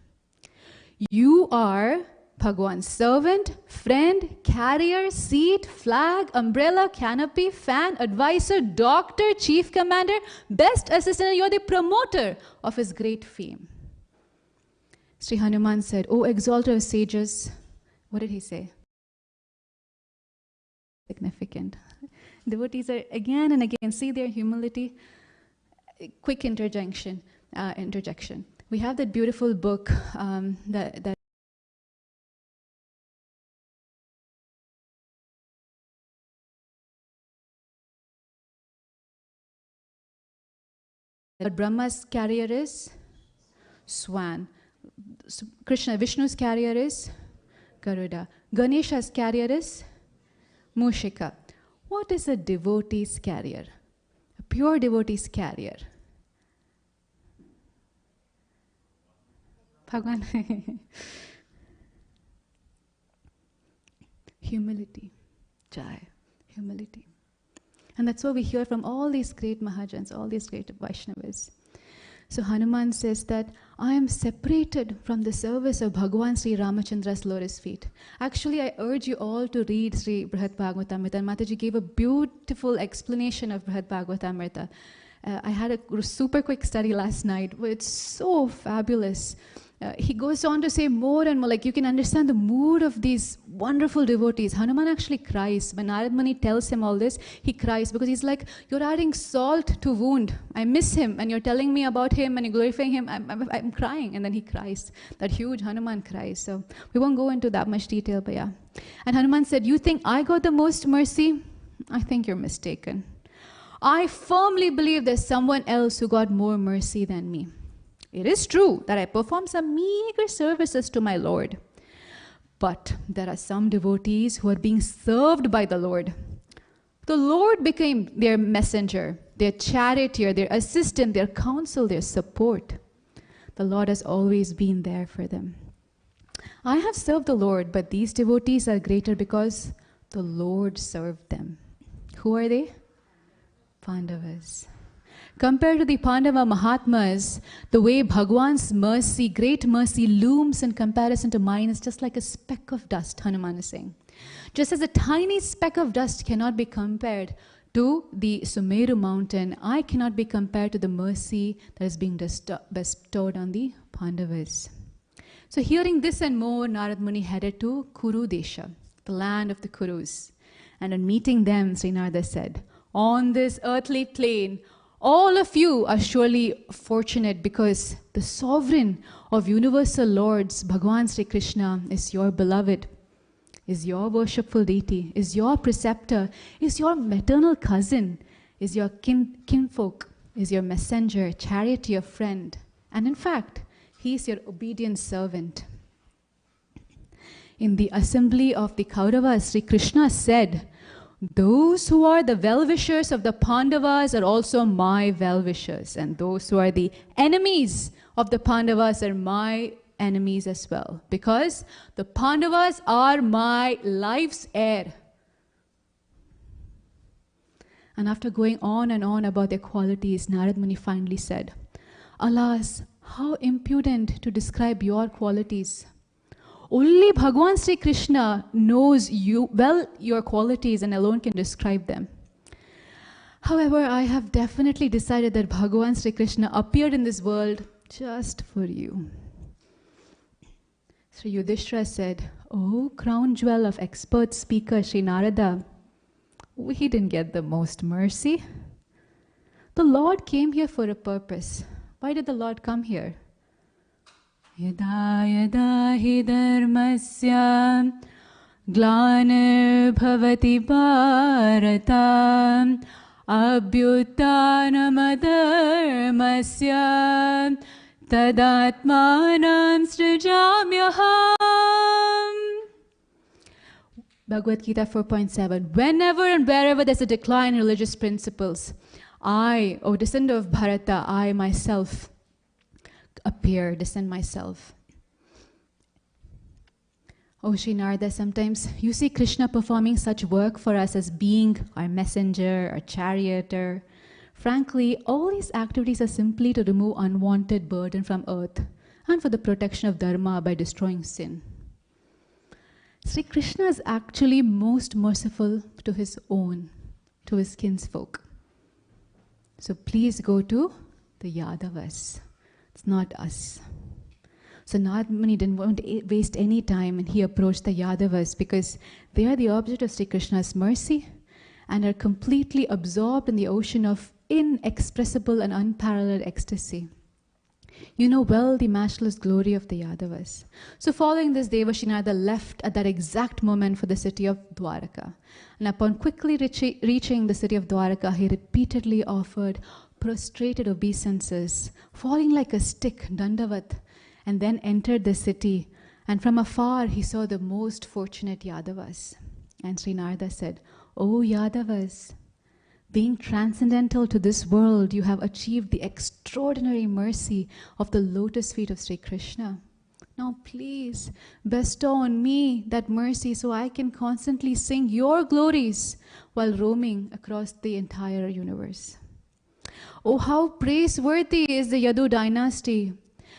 You are Bhagwan's servant, friend, carrier, seat, flag, umbrella, canopy, fan, advisor, doctor, chief commander, best assistant. You are the promoter of his great fame. Sri Hanuman said, O exalter of sages, what did he say? Significant. Devotees are again and again, see their humility. Quick interjection. We have that beautiful book that Brahma's carrier is swan. Krishna, Vishnu's carrier is Garuda. Ganesha's carrier is Mushika. What is a devotee's carrier? A pure devotee's carrier? Bhagwan. Humility. Jai. Humility. And that's what we hear from all these great Mahajans, all these great Vaishnavas. So Hanuman says that I am separated from the service of Bhagavan Sri Ramachandra's lotus feet. Actually, I urge you all to read Sri Brihat Bhagavatamrita. And Mataji gave a beautiful explanation of Brihat Bhagavatamrita. I had a super quick study last night. It's so fabulous. He goes on to say more and more, like you can understand the mood of these wonderful devotees. Hanuman actually cries. When Narad Muni tells him all this, he cries because he's like, you're adding salt to wound. I miss him and you're telling me about him and you're glorifying him. I'm crying. And then he cries. That huge Hanuman cries. So we won't go into that much detail, but yeah. And Hanuman said, you think I got the most mercy? I think you're mistaken. I firmly believe there's someone else who got more mercy than me. It is true that I perform some meager services to my Lord. But there are some devotees who are being served by the Lord. The Lord became their messenger, their charioteer, their assistant, their counsel, their support. The Lord has always been there for them. I have served the Lord, but these devotees are greater because the Lord served them. Who are they? Pandavas. Compared to the Pandava Mahatmas, the way Bhagwan's mercy, great mercy, looms in comparison to mine is just like a speck of dust, Hanuman is saying. Just as a tiny speck of dust cannot be compared to the Sumeru mountain, I cannot be compared to the mercy that is being bestowed on the Pandavas. So hearing this and more, Narad Muni headed to Kuru Desha, the land of the Kurus. And on meeting them, Sri Narada said, on this earthly plane, all of you are surely fortunate because the sovereign of universal lords, Bhagavan Sri Krishna, is your beloved, is your worshipful deity, is your preceptor, is your maternal cousin, is your kinfolk, is your messenger, charioteer, friend. And in fact, he is your obedient servant. In the assembly of the Kauravas, Sri Krishna said, those who are the well-wishers of the Pandavas are also my well-wishers, and those who are the enemies of the Pandavas are my enemies as well, because the Pandavas are my life's heir. And after going on and on about their qualities, Narad Muni finally said, "Alas, how impudent to describe your qualities. Only Bhagavan Sri Krishna knows you well your qualities and alone can describe them. However, I have definitely decided that Bhagavan Sri Krishna appeared in this world just for you." Sri Yudhishthira said, "Oh, crown jewel of expert speaker Sri Narada, we didn't get the most mercy. The Lord came here for a purpose. Why did the Lord come here?" Yada yada hi dharmasya glanir bhavati bharata abhyutanam adharmasya tadatmanam srijamyaham. Bhagavad Gita 4.7. Whenever and wherever there's a decline in religious principles, I, O descendant of Bharata, I myself descend myself. Oh Sri Narada, sometimes you see Krishna performing such work for us as being our messenger, our charioteer. Frankly, all these activities are simply to remove unwanted burden from earth and for the protection of dharma by destroying sin. Sri Krishna is actually most merciful to his own, to his kinsfolk. So please go to the Yadavas. It's not us. So Narad Muni didn't want to waste any time, and he approached the Yadavas because they are the object of Sri Krishna's mercy and are completely absorbed in the ocean of inexpressible and unparalleled ecstasy. You know well the matchless glory of the Yadavas. So following this, Devashi Narada left at that exact moment for the city of Dwaraka. And upon quickly reaching the city of Dwaraka, he repeatedly offered prostrated obeisances, falling like a stick, dandavat, and then entered the city. And from afar, he saw the most fortunate Yadavas. And Sri Narada said, "O Yadavas, being transcendental to this world, you have achieved the extraordinary mercy of the lotus feet of Sri Krishna. Now please bestow on me that mercy so I can constantly sing your glories while roaming across the entire universe." Oh, how praiseworthy is the Yadu dynasty.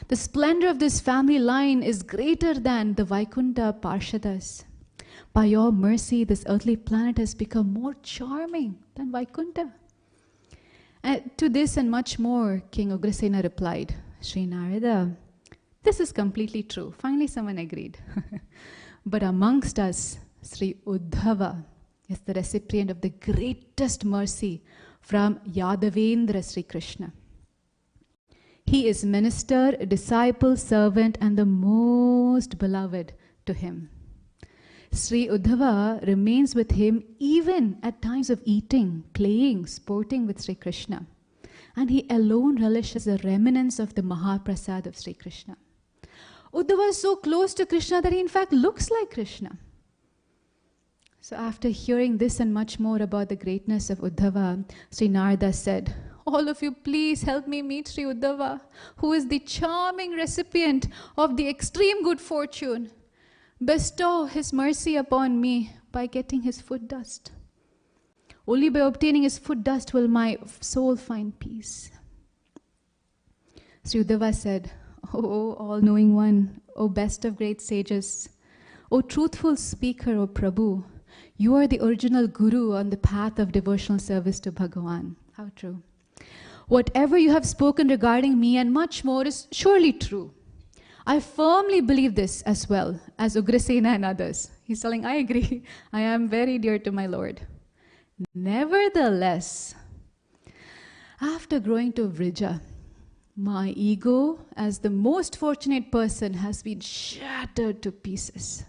The splendor of this family line is greater than the Vaikuntha Parshadas. By your mercy, this earthly planet has become more charming than Vaikuntha. And to this and much more, King Ugrasena replied, "Sri Narada, this is completely true." Finally, someone agreed. But amongst us, Sri Uddhava is the recipient of the greatest mercy from Yadavendra Sri Krishna. He is minister, disciple, servant, and the most beloved to him. Sri Uddhava remains with him even at times of eating, playing, sporting with Sri Krishna. And he alone relishes the remnants of the Mahaprasad of Sri Krishna. Uddhava is so close to Krishna that he in fact looks like Krishna. So after hearing this and much more about the greatness of Uddhava, Sri Narada said, "All of you, please help me meet Sri Uddhava, who is the charming recipient of the extreme good fortune. Bestow his mercy upon me by getting his foot dust. Only by obtaining his foot dust will my soul find peace." Sri Uddhava said, "O all-knowing one, O best of great sages, O truthful speaker, O Prabhu, you are the original guru on the path of devotional service to Bhagavan." How true. "Whatever you have spoken regarding me and much more is surely true. I firmly believe this as well as Ugrasena and others." He's telling, "I agree. I am very dear to my Lord. Nevertheless, after growing to Vrija, my ego as the most fortunate person has been shattered to pieces.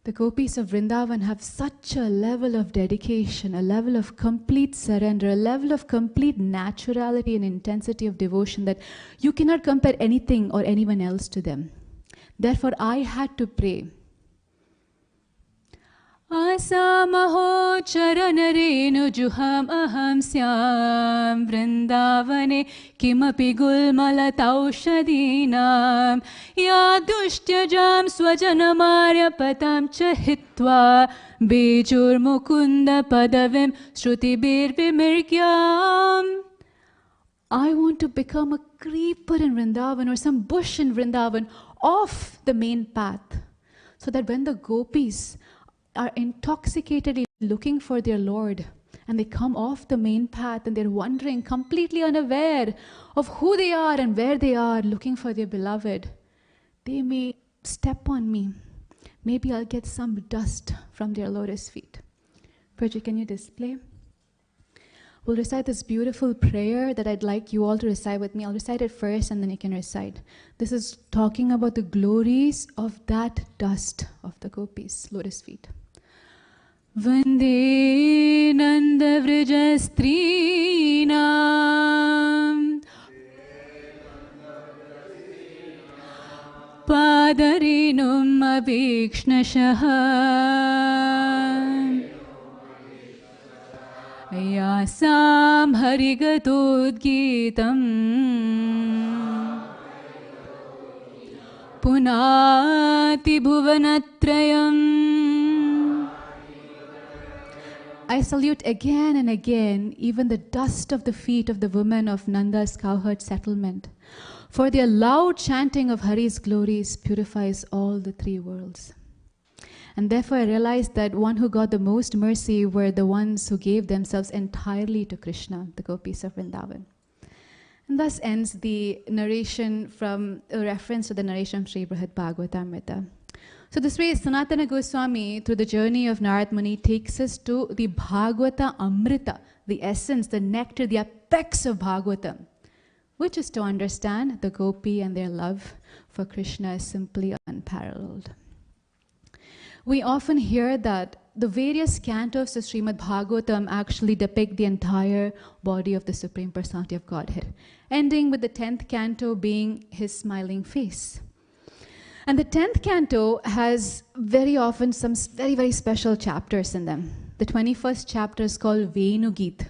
The gopis of Vrindavan have such a level of dedication, a level of complete surrender, a level of complete naturality and intensity of devotion that you cannot compare anything or anyone else to them. Therefore, I had to pray, Asamaho charanarenu juham aham syam vrindavane kimapi gulmalataushadinam yadushtyajam swajanamarya patam chahitva bijur mukunda padavim shrutibir vimirgyam. I want to become a creeper in Vrindavan or some bush in Vrindavan off the main path, so that when the gopis are intoxicatedly looking for their Lord and they come off the main path and they're wandering completely unaware of who they are and where they are looking for their beloved, they may step on me. Maybe I'll get some dust from their lotus feet. Bridget, can you display? We'll recite this beautiful prayer that I'd like you all to recite with me. I'll recite it first and then you can recite. This is talking about the glories of that dust of the gopis' lotus feet. Vande Nanda Vrajastrinam Padarinum Avikšnashah Yasam Harigatodgitam Punati Bhuvanatrayam. I salute again and again even the dust of the feet of the women of Nanda's cowherd settlement, for their loud chanting of Hari's glories purifies all the three worlds. And therefore I realized that one who got the most mercy were the ones who gave themselves entirely to Krishna, the gopis of Vrindavan. And thus ends the narration from a reference to the narration of Sri Brihad Bhagavatamrita. So this way, Sanatana Goswami, through the journey of Narad Muni, takes us to the Bhagavata Amrita, the essence, the nectar, the apex of Bhagavatam, which is to understand the gopi and their love for Krishna is simply unparalleled. We often hear that the various cantos of Srimad Bhagavatam actually depict the entire body of the Supreme Personality of Godhead, ending with the 10th canto being his smiling face. And the 10th canto has very often some very, very special chapters in them. The 21st chapter is called Venugit,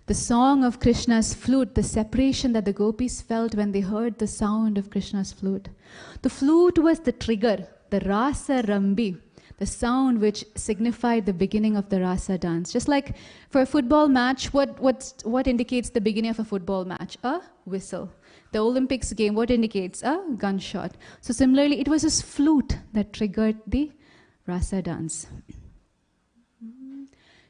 the song of Krishna's flute, the separation that the gopis felt when they heard the sound of Krishna's flute. The flute was the trigger, the rasa rambi, the sound which signified the beginning of the rasa dance. Just like for a football match, what indicates the beginning of a football match? A whistle. The Olympics game, what indicates? A gunshot. So similarly, it was his flute that triggered the rasa dance.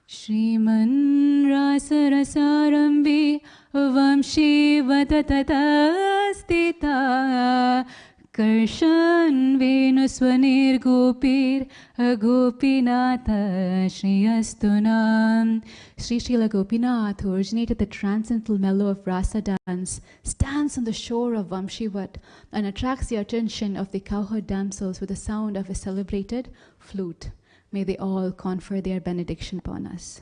Shriman rasa rasarambi vamshi vatatastita Karshan Venuswanir Gopir Gopinatha Shriyastunam. Sri Srila Gopinath, who originated the transcendental mellow of rasa dance, stands on the shore of Vamshivat and attracts the attention of the cowherd damsels with the sound of a celebrated flute. May they all confer their benediction upon us.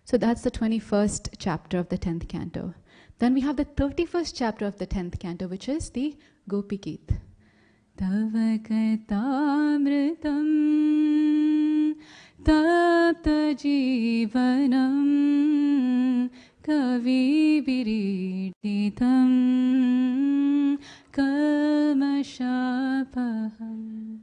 So that's the 21st chapter of the 10th canto. Then we have the 31st chapter of the 10th canto, which is the Gopi Geet. Tava Katamritam Tapta Jivanam Kavi Viriditam Kalmashapaham.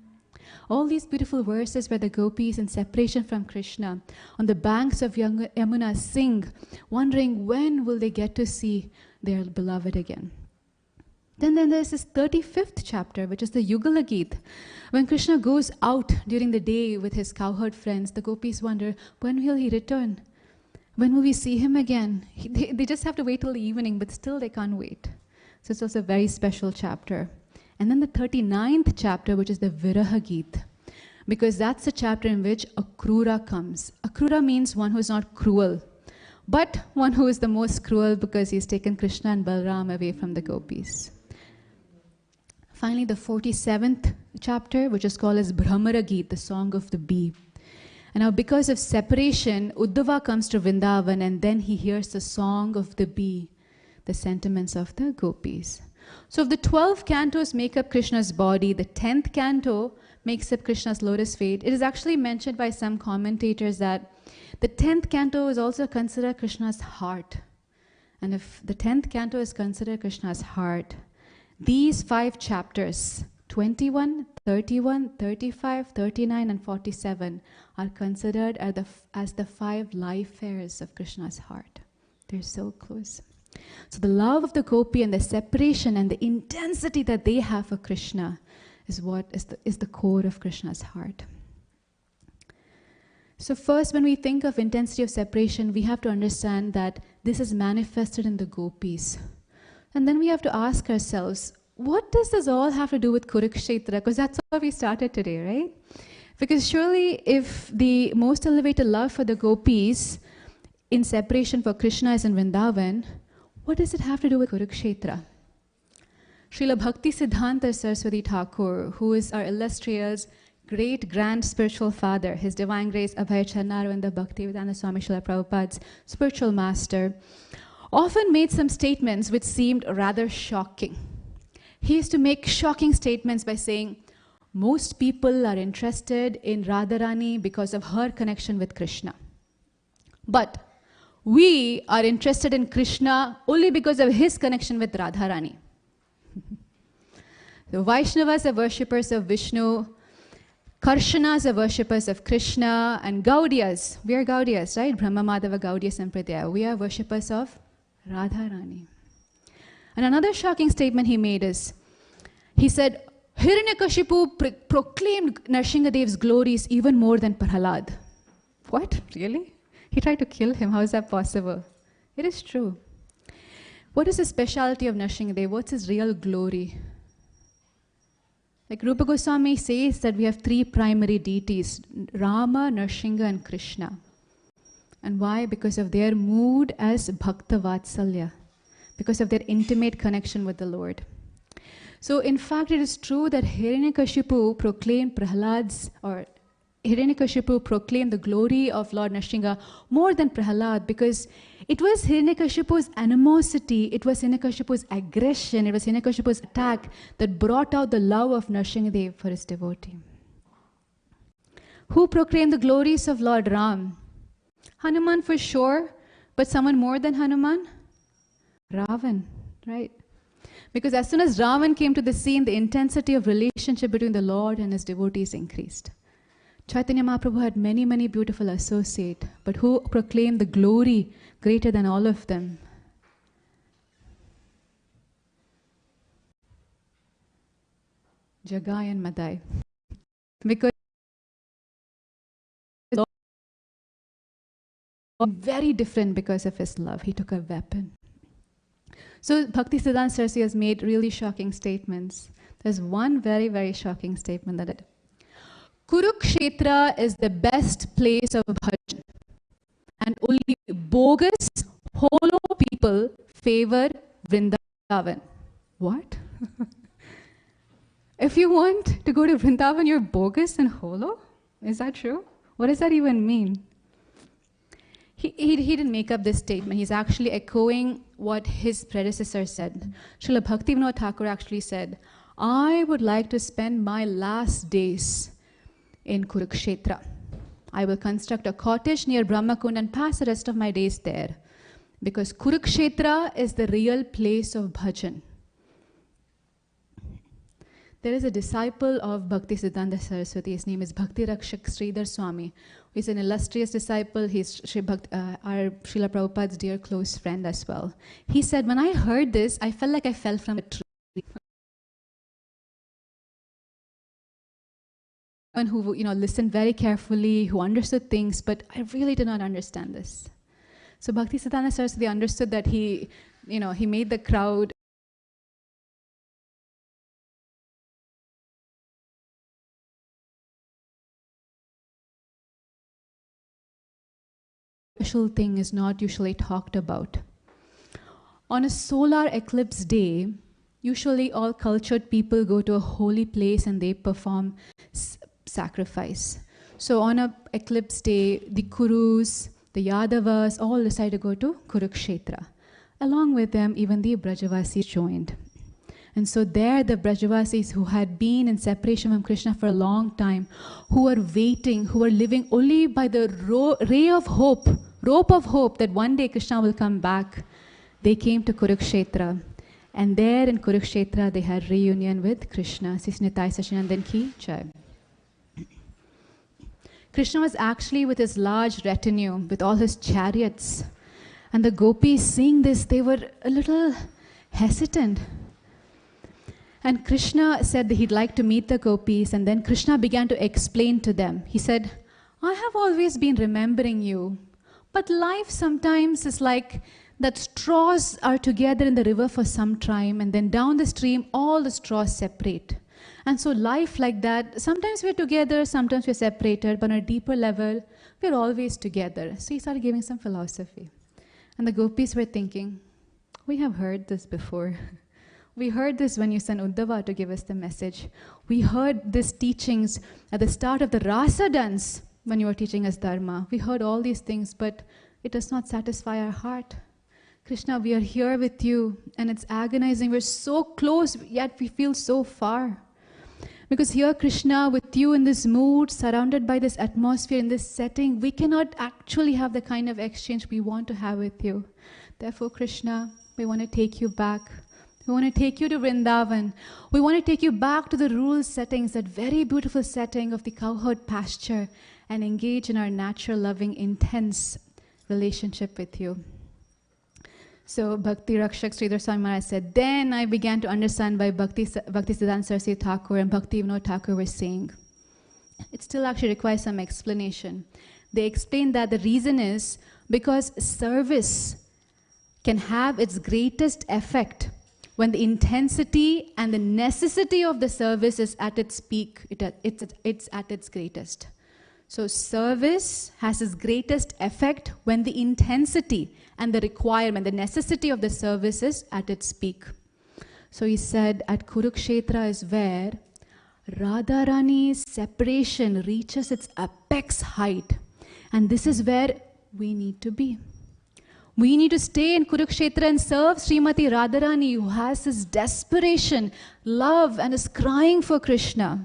All these beautiful verses where the gopis in separation from Krishna on the banks of Yamuna sing, wondering when will they get to see their beloved again. Then there's this 35th chapter, which is the Yugala Geet. When Krishna goes out during the day with his cowherd friends, the gopis wonder, when will he return? When will we see him again? They just have to wait till the evening, but still they can't wait. So it's also a very special chapter. And then the 39th chapter, which is the Viraha Geet, because that's the chapter in which Akrura comes. Akrura means one who is not cruel, but one who is the most cruel because he's taken Krishna and Balram away from the gopis. Finally, the 47th chapter, which is called as Brahmara Geet, the song of the bee. And now because of separation, Uddhava comes to Vrindavan and then he hears the song of the bee, the sentiments of the gopis. So if the 12 cantos make up Krishna's body, the 10th canto makes up Krishna's lotus feet. It is actually mentioned by some commentators that the 10th canto is also considered Krishna's heart. And if the 10th canto is considered Krishna's heart, these 5 chapters, 21, 31, 35, 39, and 47, are considered as the 5 life fairs of Krishna's heart. They're so close. So the love of the gopi and the separation and the intensity that they have for Krishna is what is the core of Krishna's heart. So first, when we think of intensity of separation, we have to understand that this is manifested in the gopis. And then we have to ask ourselves, what does this all have to do with Kurukshetra? Because that's why we started today, right? Because surely if the most elevated love for the gopis in separation for Krishna is in Vrindavan, what does it have to do with Kurukshetra? Srila Bhakti Siddhanta Saraswati Thakur, who is our illustrious great grand spiritual father, His Divine Grace Abhay Charnarvinda Bhaktivedanta Swami Srila Prabhupada's spiritual master, often made some statements which seemed rather shocking. He used to make shocking statements by saying, most people are interested in Radharani because of her connection with Krishna. But we are interested in Krishna only because of his connection with Radharani. The Vaishnavas are worshippers of Vishnu, Karshanas are worshippers of Krishna, and Gaudiyas, we are Gaudiyas, right? Brahma Madhava Gaudiya Sampradaya, we are worshippers of Radharani. And another shocking statement he made is, he said, Hiranyakashipu proclaimed Nrsingadev's glories even more than Prahlad. What? Really? He tried to kill him. How is that possible? It is true. What is the specialty of Nrsingadev? What's his real glory? Like Rupa Goswami says that we have 3 primary deities, Rama, Nrsinga, and Krishna. And why? Because of their mood as Bhakta Vatsalya, because of their intimate connection with the Lord. So in fact, it is true that Hiranyakashipu proclaimed Hiranyakashipu proclaimed the glory of Lord Nrsinga more than Prahlad, because it was Hiranyakashipu's animosity, it was Hiranyakashipu's aggression, it was Hiranyakashipu's attack that brought out the love of Nrsingadev for his devotee. Who proclaimed the glories of Lord Ram? Hanuman for sure, but someone more than Hanuman? Ravan, right? Because as soon as Ravan came to the scene, the intensity of relationship between the Lord and his devotees increased. Chaitanya Mahaprabhu had many, many beautiful associates, but who proclaimed the glory greater than all of them? Jagai and Madai. Because very different because of his love. He took a weapon. So Bhakti Siddhanta Saraswati has made really shocking statements. There's one very, very shocking statement that Kurukshetra is the best place of bhajan, and only bogus, hollow people favor Vrindavan. What? If you want to go to Vrindavan, you're bogus and hollow? Is that true? What does that even mean? He didn't make up this statement. He's actually echoing what his predecessor said. Srila Bhaktivinoda Thakur actually said, I would like to spend my last days in Kurukshetra. I will construct a cottage near Brahmakund and pass the rest of my days there. Because Kurukshetra is the real place of bhajan. There is a disciple of Bhakti Siddhanta Saraswati. His name is Bhakti Rakshak Sridhar Swami. He's an illustrious disciple. He's our Srila Prabhupada's dear close friend as well. He said, when I heard this, I felt like I fell from a tree. One who listened very carefully, who understood things, but I really did not understand this. So Bhakti Siddhanta Saraswati understood that he made the crowd special thing is not usually talked about. On a solar eclipse day, usually all cultured people go to a holy place and they perform sacrifice. So on an eclipse day, the Kurus, the Yadavas all decide to go to Kurukshetra. Along with them, even the Brajavasis joined. And so there the Brajavasis who had been in separation from Krishna for a long time, who were waiting, who were living only by the ray of hope, rope of hope that one day Krishna will come back, they came to Kurukshetra. And there in Kurukshetra they had reunion with Krishna. Sisnitai Sachinandan ki jai. Krishna was actually with his large retinue, with all his chariots. And the gopis seeing this, they were a little hesitant. And Krishna said that he'd like to meet the gopis, and then Krishna began to explain to them. He said, I have always been remembering you, but life sometimes is like that straws are together in the river for some time, and then down the stream, all the straws separate. And so life like that, sometimes we're together, sometimes we're separated, but on a deeper level, we're always together. So he started giving some philosophy. And the gopis were thinking, we have heard this before. We heard this when you sent Uddhava to give us the message. We heard these teachings at the start of the Rasa dance when you were teaching us Dharma. We heard all these things, but it does not satisfy our heart. Krishna, we are here with you, and it's agonizing. We're so close, yet we feel so far. Because here, Krishna, with you in this mood, surrounded by this atmosphere, in this setting, we cannot actually have the kind of exchange we want to have with you. Therefore, Krishna, we want to take you back. We want to take you to Vrindavan. We want to take you back to the rural settings, that very beautiful setting of the cowherd pasture, and engage in our natural, loving, intense relationship with you. So Bhakti Rakshak Sridhar Swami Maharaj said, then I began to understand why Bhakti Siddhanta Saraswati Thakur and Bhakti Vinod Thakur were saying. It still actually requires some explanation. They explained that the reason is because service can have its greatest effect when the intensity and the necessity of the service is at its peak, it's at its greatest. So service has its greatest effect when the intensity and the requirement, the necessity of the service is at its peak. So he said at Kurukshetra is where Radharani's separation reaches its apex height. And this is where we need to be. We need to stay in Kurukshetra and serve Srimati Radharani, who has this desperation, love, and is crying for Krishna.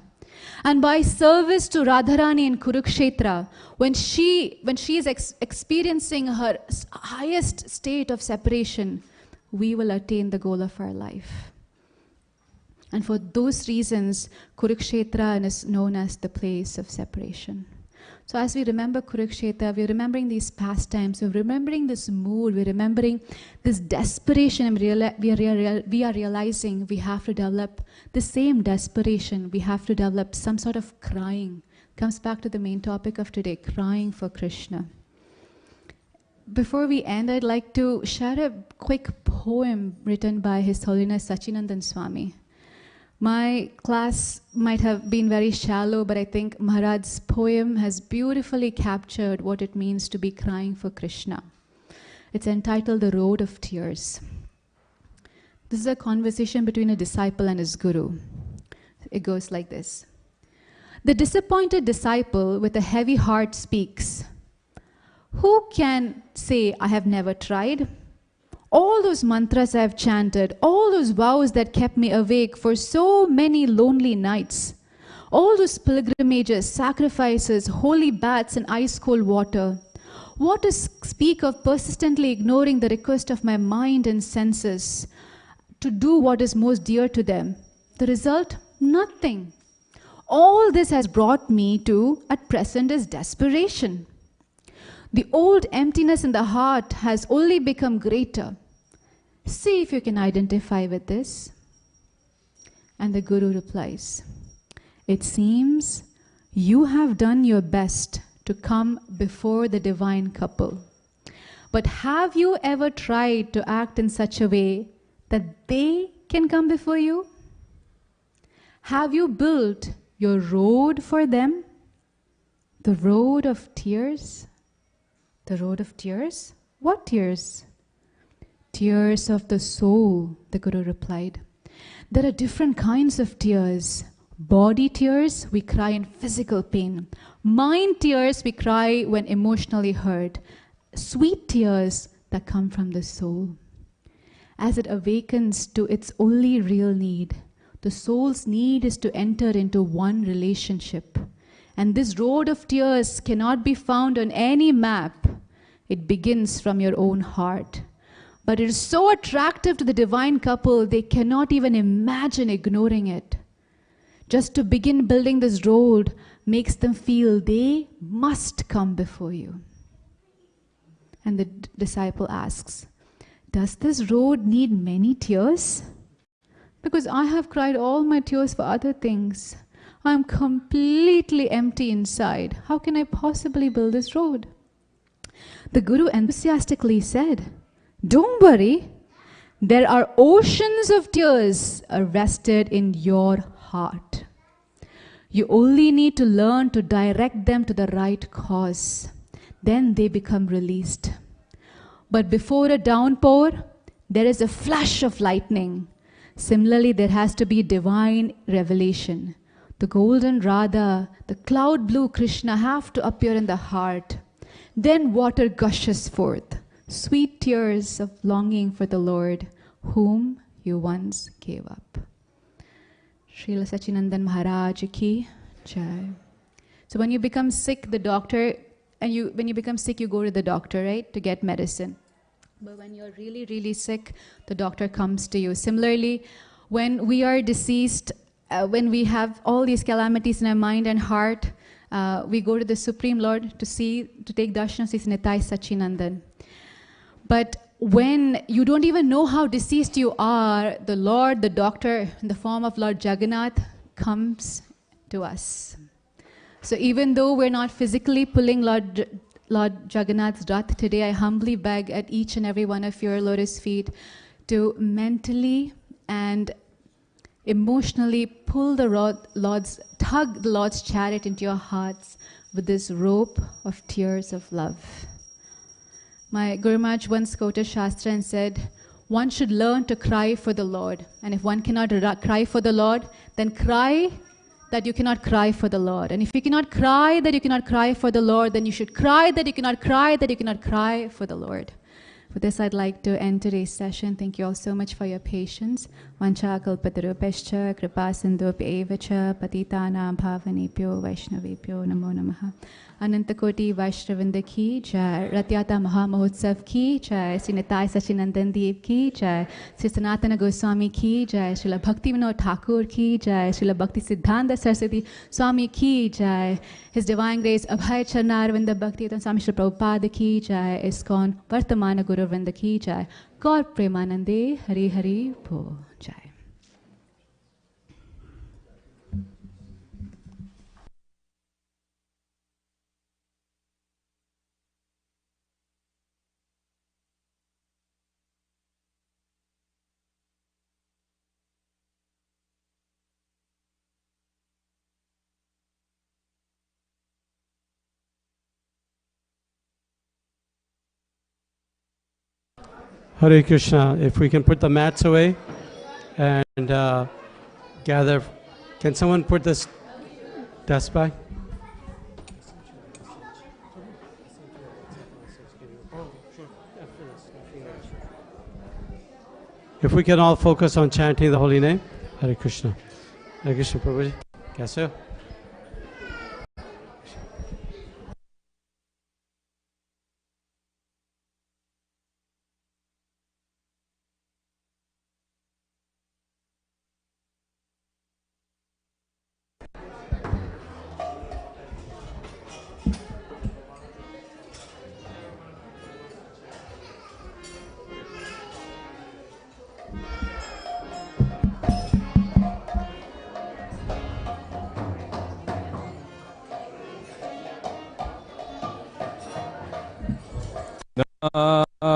And by service to Radharani in Kurukshetra, when she is experiencing her highest state of separation, we will attain the goal of our life. And for those reasons, Kurukshetra is known as the place of separation. So as we remember Kurukshetra, we're remembering these pastimes, we're remembering this mood, we're remembering this desperation, and we are realizing we have to develop the same desperation. We have to develop some sort of crying. Comes back to the main topic of today, crying for Krishna. Before we end, I'd like to share a quick poem written by His Holiness Sachinandan Swami. My class might have been very shallow, but I think Maharaj's poem has beautifully captured what it means to be crying for Krishna. It's entitled The Road of Tears. This is a conversation between a disciple and his guru. It goes like this. The disappointed disciple with a heavy heart speaks. Who can say, I have never tried? All those mantras I have chanted, all those vows that kept me awake for so many lonely nights, all those pilgrimages, sacrifices, holy baths and ice-cold water. What to speak of persistently ignoring the request of my mind and senses to do what is most dear to them? The result? Nothing. All this has brought me to, at present, is desperation. The old emptiness in the heart has only become greater. See if you can identify with this. And the Guru replies, it seems you have done your best to come before the divine couple. But have you ever tried to act in such a way that they can come before you? Have you built your road for them? The road of tears? The road of tears? What tears? Tears of the soul, the Guru replied. There are different kinds of tears. Body tears, we cry in physical pain. Mind tears, we cry when emotionally hurt. Sweet tears that come from the soul. as it awakens to its only real need. The soul's need is to enter into one relationship. And this road of tears cannot be found on any map. It begins from your own heart. But it is so attractive to the divine couple, they cannot even imagine ignoring it. Just to begin building this road makes them feel they must come before you. And the disciple asks, does this road need many tears? Because I have cried all my tears for other things. I am completely empty inside. How can I possibly build this road? The Guru enthusiastically said, don't worry. There are oceans of tears arrested in your heart. You only need to learn to direct them to the right cause. Then they become released. But before a downpour, there is a flash of lightning. Similarly, there has to be divine revelation. The golden Radha, the cloud blue Krishna have to appear in the heart. Then water gushes forth, sweet tears of longing for the Lord, whom you once gave up. Srila Sachinandan Maharaj ki jai. So when you become sick, the doctor, when you become sick, you go to the doctor, right, to get medicine. But when you're really, really sick, the doctor comes to you. Similarly, when we are deceased, when we have all these calamities in our mind and heart, we go to the Supreme Lord to take darshan of Sri Nitai Sachinandan. But when you don't even know how deceased you are, the Lord, the doctor, in the form of Lord Jagannath, comes to us. So even though we're not physically pulling Lord Jagannath's Rath today, I humbly beg at each and every one of your lotus feet to mentally and emotionally tug the Lord's chariot into your hearts with this rope of tears of love. My Guru Maharaj once quoted Shastra and said, one should learn to cry for the Lord. And if one cannot cry for the Lord, then cry that you cannot cry for the Lord. And if you cannot cry that you cannot cry for the Lord, then you should cry that you cannot cry that you cannot cry for the Lord. With this, I'd like to end today's session. Thank you all so much for your patience. Vancha kalpatarupescha kripa sindhupya evacha patitanam bhavanebhyo vaishnavebhyo namo namaha. Anantakoti Vaishnavinda ki jai, Ratyata Maha Mahotsav ki jai, Sri Nitai Sachinandan Dev ki jai, Sri Sanatana Goswami ki jai, Srila Bhakti Vinod Thakur ki jai, Srila Bhakti Siddhanta Saraswati Swami ki jai, His Divine Grace Abhay Charnarvinda Bhakti Swami Srila Prabhupada ki jai, ISKCON Vartamana Guru Vrinda ki jai, Gaur Premanande Hari Hari Bol jai. Hare Krishna. If we can put the mats away and gather. Can someone put this desk back? If we can all focus on chanting the holy name. Hare Krishna. Hare Krishna Prabhuji. Kaise ho?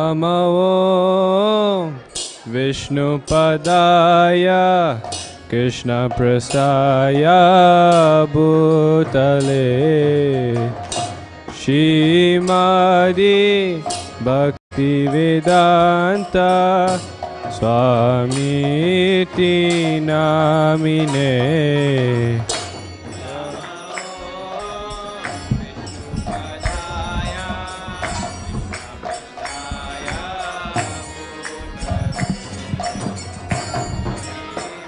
Namo Vishnu Padaya Krishna Prasaya Bhutale Shrimadi Bhakti Vedanta Swami Iti Namine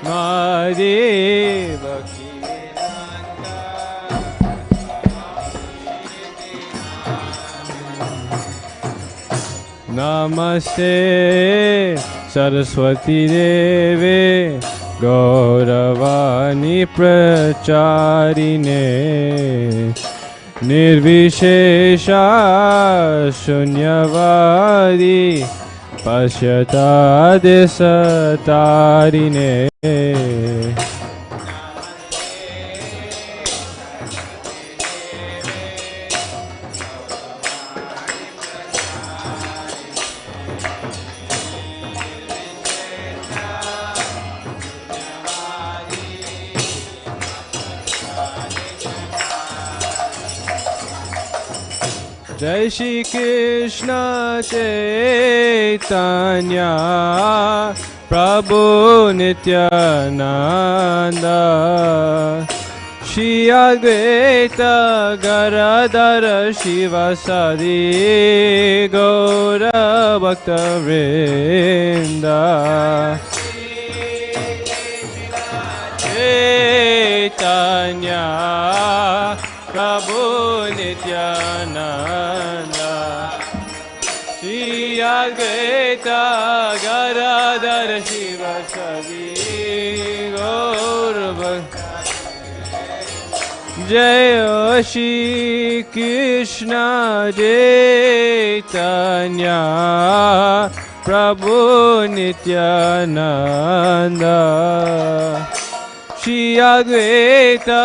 Madhavi Bhakti Namaste Saraswati Devi Gauravani Pracharine Nirvishesha Shunyavadi Pashyata Desatarine Jai Shri Krishna Chaitanya Prabhu Nityananda Shri Advaita Garadhara Shivasadi Gaura Bhakta Vrinda Chaitanya Prabhu Nityananda Shri Advaita Garadhara Shivasadi Gaura Bhakta Jai Shri Krishna Chaitanya Prabhu Nityananda Shri Advaita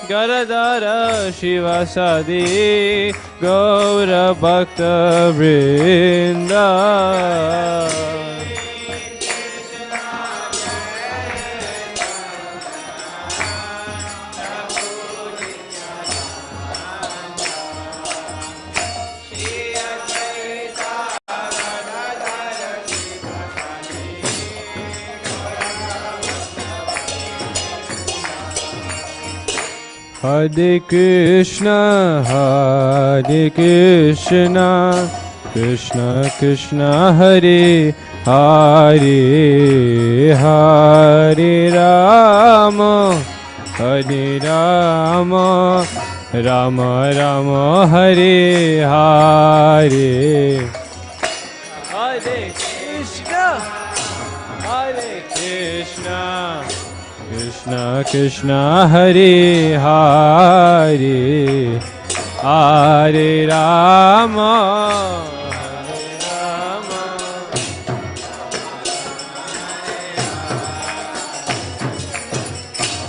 Garadhara Shivasadi Gaura Bhakta Vrinda Hare Krishna, Krishna Krishna, Hare Hare, Hare Rama, Hare Rama, Rama Rama, Hare Hare. Hare Krishna, Krishna Krishna, Hare Hare, Hare Rama,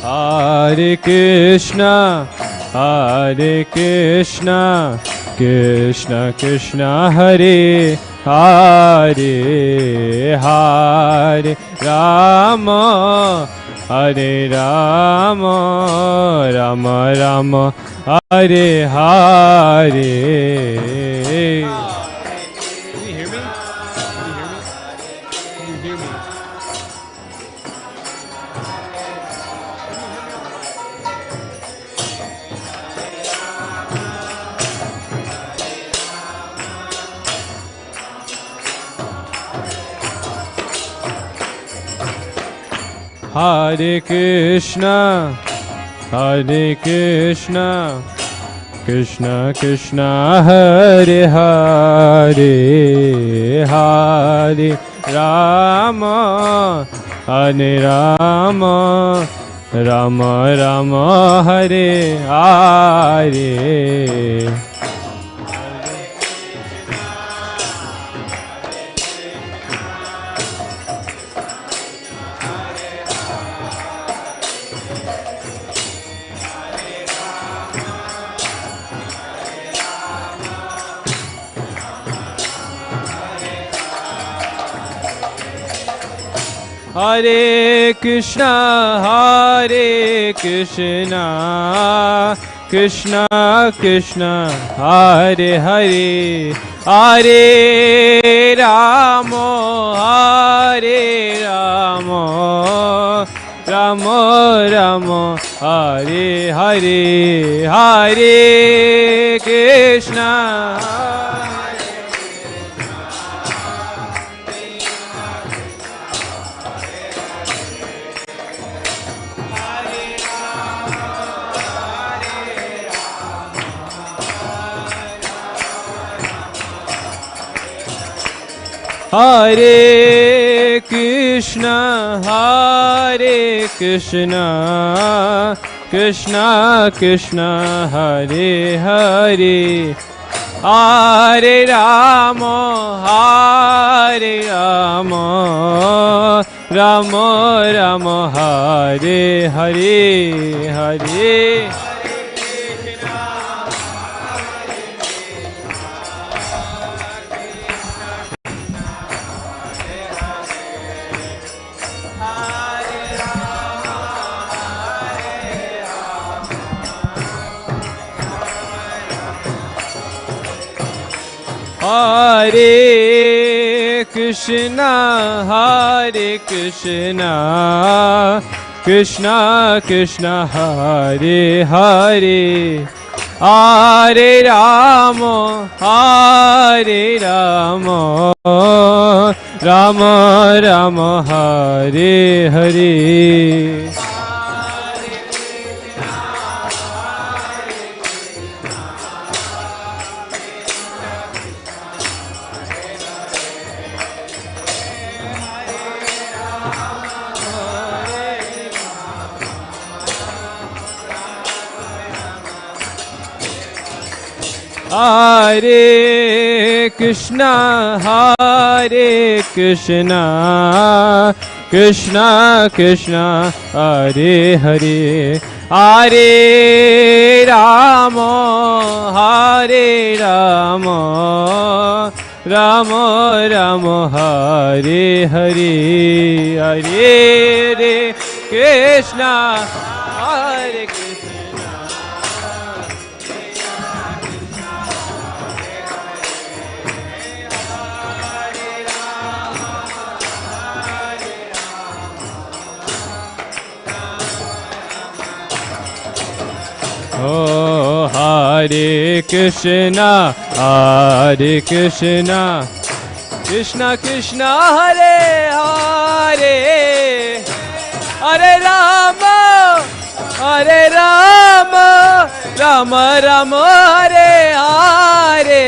Hare Krishna, Krishna Krishna, Hare Hare, Hare Rama, Hare Rama, Rama Rama, Hare Hare. Can you hear me? Hare Krishna, Krishna Krishna, Hare Hare, Hare Rama, Hare Rama, Rama Rama, Hare Hare. Hare Krishna, Krishna Krishna, Hare Hare, Hare Rama, Hare Rama, Rama Rama, Hare Hare, Hare Krishna. Hare Krishna, Hare Krishna, Krishna Krishna, Hare Hare, Hare Rama, Hare Rama, Rama Rama, Hare Hare, Hare Hare Krishna, Hare Krishna, Krishna Krishna, Hare Hare, Hare Rama, Hare Rama, Rama Rama, Hare Hare. Hare Krishna, Hare Krishna, Krishna Krishna, Hare Hare, Hare Rama, Hare Rama, Rama Rama, Hare Hare, Hare Krishna, Hare Krishna. Oh, Hare Krishna, Hare Krishna, Krishna Krishna, Hare Hare, Hare Rama, Hare Rama, Rama Rama, Hare Hare,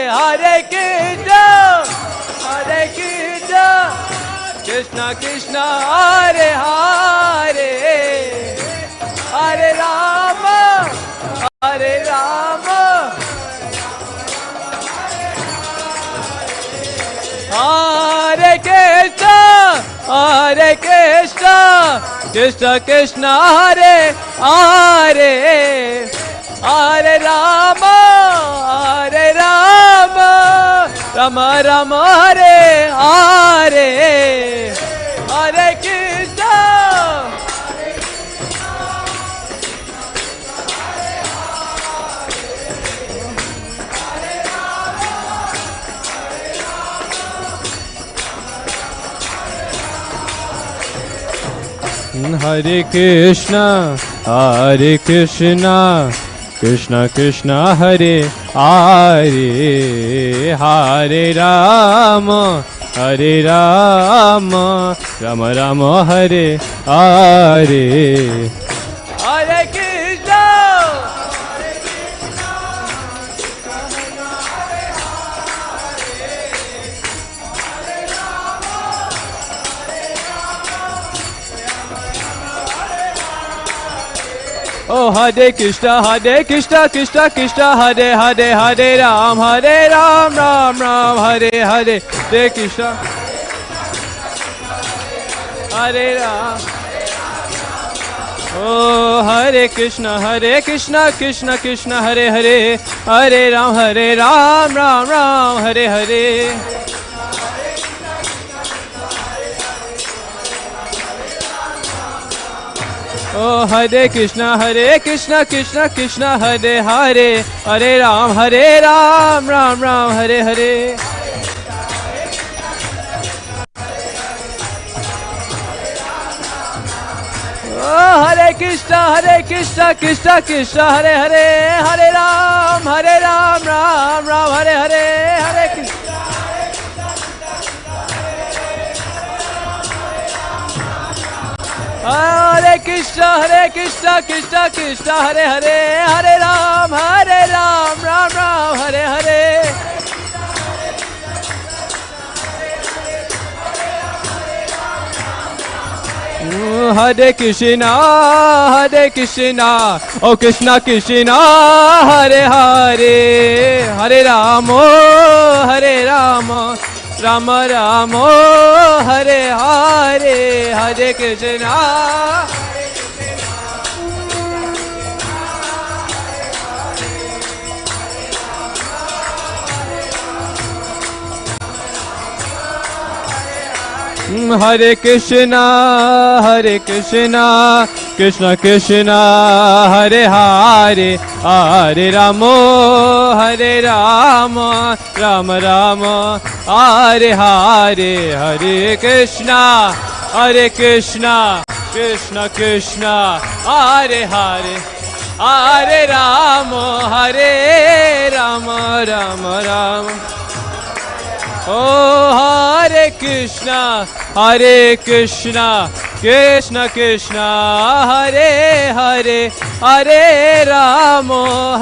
Hare Krishna, Hare Krishna, Krishna Krishna, Hare Hare, Hare Rama, Hare Rama, Hare Krishna, Hare Krishna, Krishna Krishna, Hare Hare, Hare Rama, Hare Rama, Rama Rama, Hare Hare, Hare Krishna. Hare Krishna, Hare Krishna, Krishna Krishna, Hare Hare, Hare Rama, Hare Rama, Rama Rama, Hare Hare, Hare Krishna. Oh, Hare Krishna, Hare Krishna, Krishna Krishna, Hare Hare, Hare Ram, Ram Ram, Hare Hare, Hare Krishna, Hare Ram. Oh, Hare Krishna, Krishna Krishna, Hare Hare, Hare Ram, Ram, Hare Hare. Oh, Hare Krishna, Krishna Krishna, Hare Hare, Hare Ram, Ram, Hare Hare. Oh, Hare Krishna, Krishna, Hare Hare, Hare Ram, Ram, Hare Hare, Hare Krishna. Hare Krishna, Krishna, Hare Hare, Hare Ram, Ram, Hare Hare. Hare Krishna, oh Krishna Krishna, Hare Hare, Hare Rama, Hare Rama, Rama Rama, Hare Hare, Hare Krishna. Hare Krishna, Krishna Krishna, Hare Hare, Hare Rama, Hare Rama, Rama Rama, Hare Hare, Hare Krishna, Krishna Krishna, Hare Hare, Hare Rama, Hare Rama, Rama Rama. Oh, Hare Krishna, Krishna Krishna, Hare Hare, Hare Rama,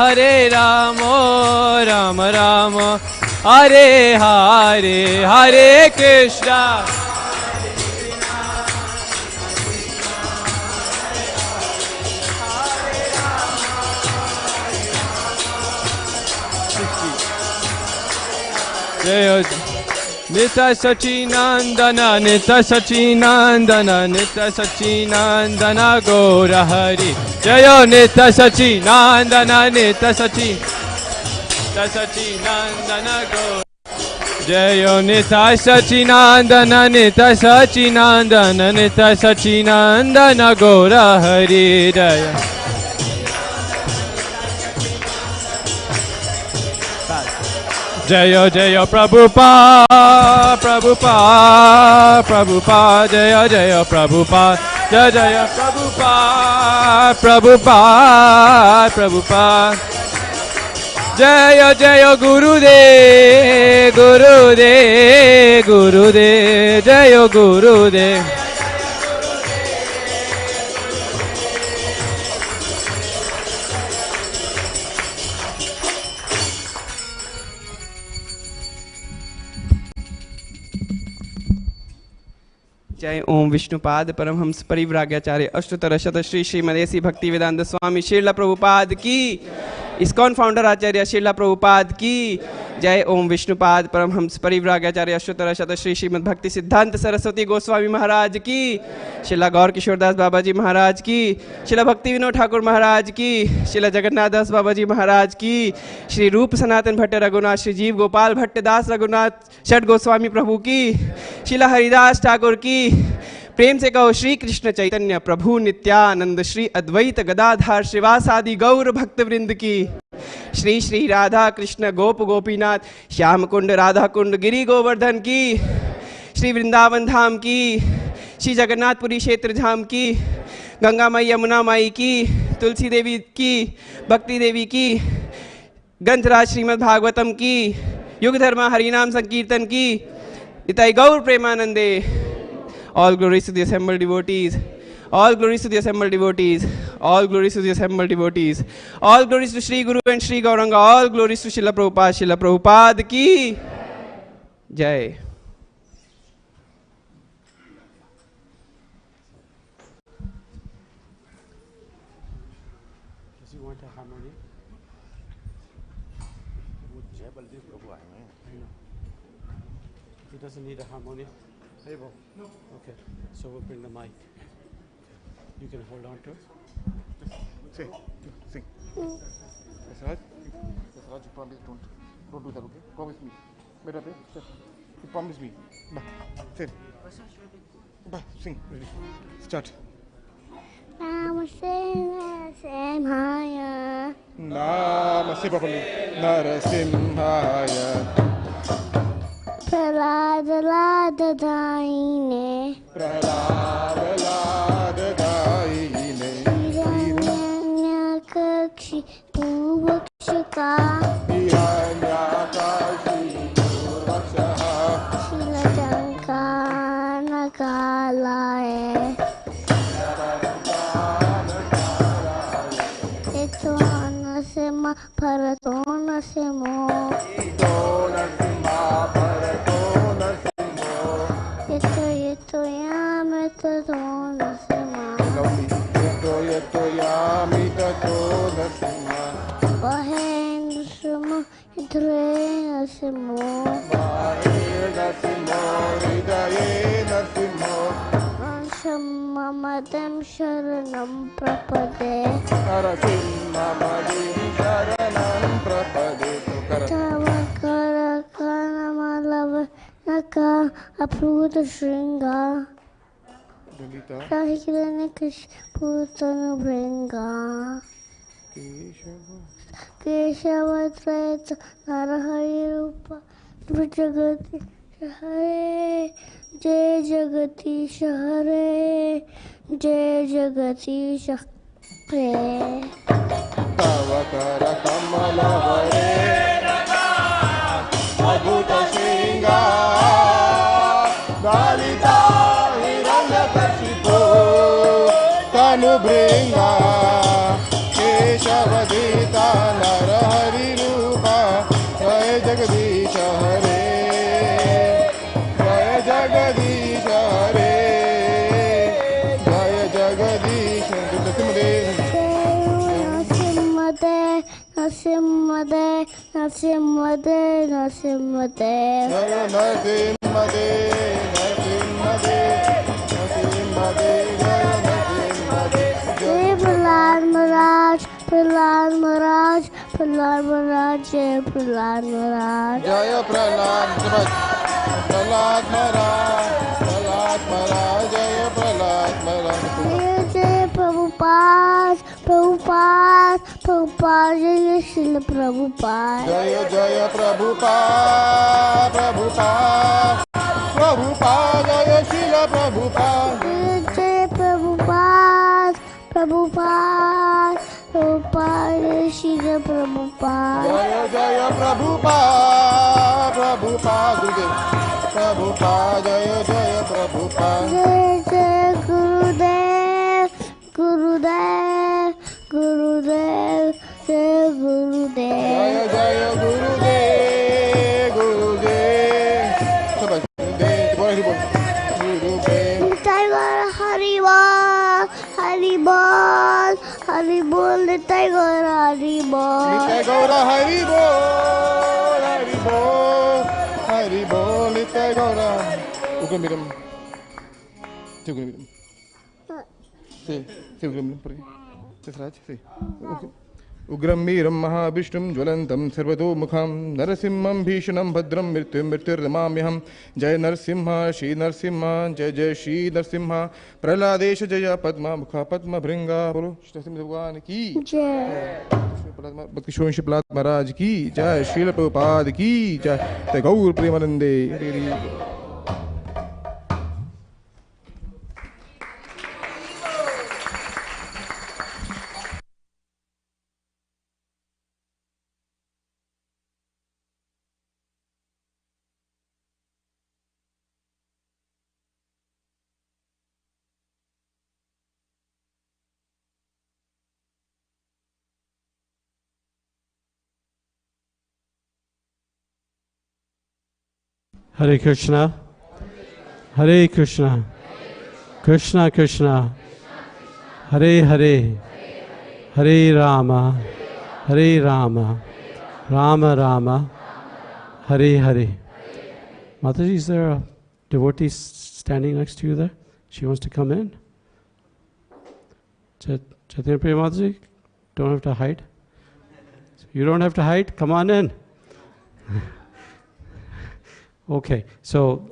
Rama Rama, Hare Hare, Hare Krishna. Nitya Sachinandana, Nitya Sachinandana, Nitya Sachinandana, Gaura Hari. Jayo Nitya Sachinandana, Nitya Sachinandana, Gaura. Jayo Nitya Sachinandana, Nitya Sachinandana, Nitya Sachinandana, Gaura Hari. Jaya. Jaya Jaya Prabhupada, Prabhupada, Prabhupada, Jaya Jaya Prabhupada, Jaya Jaya Prabhupada, Prabhupada, Prabhupada. Jaya Jaya Gurudev, Gurudev, Gurudev, Jaya Gurudev. जय ओम विष्णुपाद परमहंस परिव्राग्याचार्य अष्टोत्तर शत श्री श्रीमदेसी भक्ति वेदांत स्वामी श्रीला प्रभुपाद की, ISKCON founder आचार्य श्रीला प्रभुपाद की जय। ओम विष्णुपाद परमहंस परिव्राग्याचार्य अष्टोत्तर शत श्री श्रीमद भक्ति सिद्धांत सरस्वती गोस्वामी महाराज की, श्रीला गौर किशोरदास बाबा जी महाराज की, श्रीला भक्ति विनोद ठाकुर महाराज की, श्रीला जगन्नाथ दास बाबा जी महाराज की, श्री रूप सनातन भट्ट रघुनाथ, श्री जीव गोपाल भट्ट दास रघुनाथ षट गोस्वामी प्रभु की, श्रीला हरिदास ठाकुर की। प्रेम से कहो श्री कृष्ण चैतन्य प्रभु नित्यानंद, श्री अद्वैत गदाधार श्रीवासादि गौर भक्त वृंद की। श्री श्री राधा कृष्ण गोप गोपीनाथ श्याम कुंड राधा कुंड गिरी गोवर्धन की। श्री वृंदावन धाम की, श्री जगन्नाथपुरी क्षेत्र धाम की, गंगा माई यमुना माई की, तुलसी देवी की, भक्ति देवी की, ग्रंथराज श्रीमद् भागवतम की, युग धर्मा हरिनाम संकीर्तन की। इताई गौर प्रेमानंदे। All glories to the assembled devotees. All glories to the assembled devotees. All glories to the assembled devotees. All glories to Sri Guru and Sri Gauranga. All glories to Srila Prabhupada. Srila Prabhupada ki jai. Does he want a harmony? He doesn't need a harmonium. Hey, Bo. No. Okay. So we'll bring the mic. You can hold on to it. Sing. Raj, you promise don't do that, okay? Promise me. Better pay. You promise me. Bah. Say. Bah. Sing. Ready. Start. Namaste Namaste properly. Narasimhaya. Prahlada Daine Hiranyakakshi Purvakshaka Shilajankanakalaye Etonasema Paratonasemo Yeto yameta donas lovely. Yatto yatto yami tatto Narasimha. Bahe Narasimha, Hridaye Narasimha. Bahe Narasimha, Hridaye Narasimha. Narasimha Madam Sharanam Prapade. Narasimha Madhavi Sharanam Prapade. Tavakara Kanamalava Naka Apruta Shringa. Dalita Rahikirana Krish Putanu Bringa. Keshava Treta Narahari Rupa Vijagati Shahare. Jai Jagati Shahare. Jai Jagati Shahare. Tavakara Kamalavare Adhuta Shringa Dalita Hiranyakashipu Tanu Bringa Keshavadita Narahari Rupa Jai Jagadisha Hare Jai Jagadisha Hare Jai Jagadisha Narasimhade, Narasimhade, Narasimhade, Narasimhade. Jaya Narasimhade, Narasimhade, Narasimhade, Jaya Narasimhade. Jai Prahlad Maharaj, Prahlad Maharaj, Prahlad Maharaj, Jai Prahlad Maharaj. Jaya Prahlad, Prahlad Maharaj, Prahlad Maharaj, Jaya Prahlad Maharaj. Jai Prabhupada, Prabhupada, Prabhupada, Jai Srila Prabhupada. Jaya Jaya Prabhupada, Prabhupada, Prabhupada, Jaya Srila Prabhupada. Jai Prabhupada, Prabhupada, Prabhupada, Jai Srila Prabhupada. Jaya Jaya Prabhupada, Prabhupada, Gurudev. Prabhupada, Jaya Jaya Prabhupada. Jai Jai Gurudev, Gurudev, Gurudev, Jai Gurudev. Jaya Jaya Gurudev, Gurudev. Shabash, Gurudev. Bol Hari Bol. Gurudev. Tiger Haribol, Haribol, Haribol, the Tiger Haribol. Nitai Gaura Hari Bol, Hari Bol, Hari Bol, Nitai Gaura. Ugram Biram. Say Ugram Biram. Say Ugram Biram. Pray. Say Raj. Say. Ugram Biram Mahavishtum Jwalantam Sarvato Mukham Narasimham Bhishanam Bhadram Mrityum Mrityurramamyaham. Jai Narasimha, Shri Narasimha, Jai Jai Shri Narasimha. Praladesha Jaya Padma Mukha Padma Bhringa. Bolo Shri Narasimha Bhagwan ki Jai. Bhakti Shri Maharaj ki Jai, Srila Prabhupada ki Jai, Jai Gaur Premanande. Hari Hari. Hare Krishna, Hare Krishna, Krishna Krishna, Hare Hare, Hare Rama, Hare Rama, Rama Rama, Hare Hare. Mataji, is there a devotee standing next to you there? She wants to come in. Chaitanya Priya Mataji, don't have to hide. You don't have to hide. Come on in. Okay, so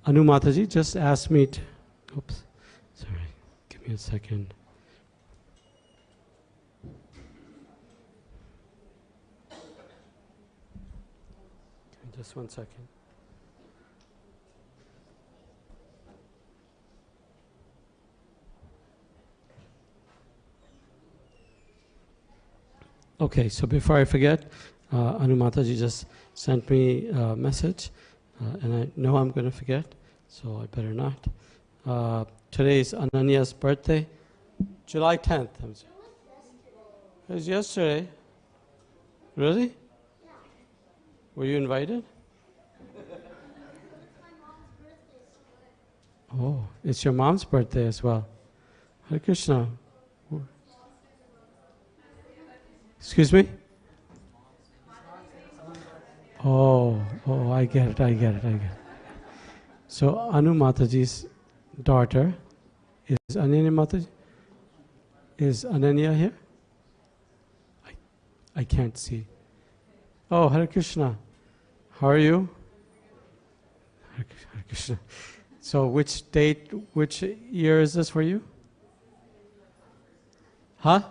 Anu Mataji just asked me to, oops, sorry, give me a second. Give me just 1 second. Okay, so before I forget, Anu Mataji just sent me a message, and I know I'm going to forget, so I better not. Today is Ananya's birthday, July 10th. It was yesterday. Really? Were you invited? Oh, it's your mom's birthday as well. Hare Krishna. Excuse me? Oh, I get it. So Anu Mataji's daughter is Ananya Mataji. Is Ananya here? I can't see. Oh, Hare Krishna. How are you? Hare Krishna. So which year is this for you? Huh?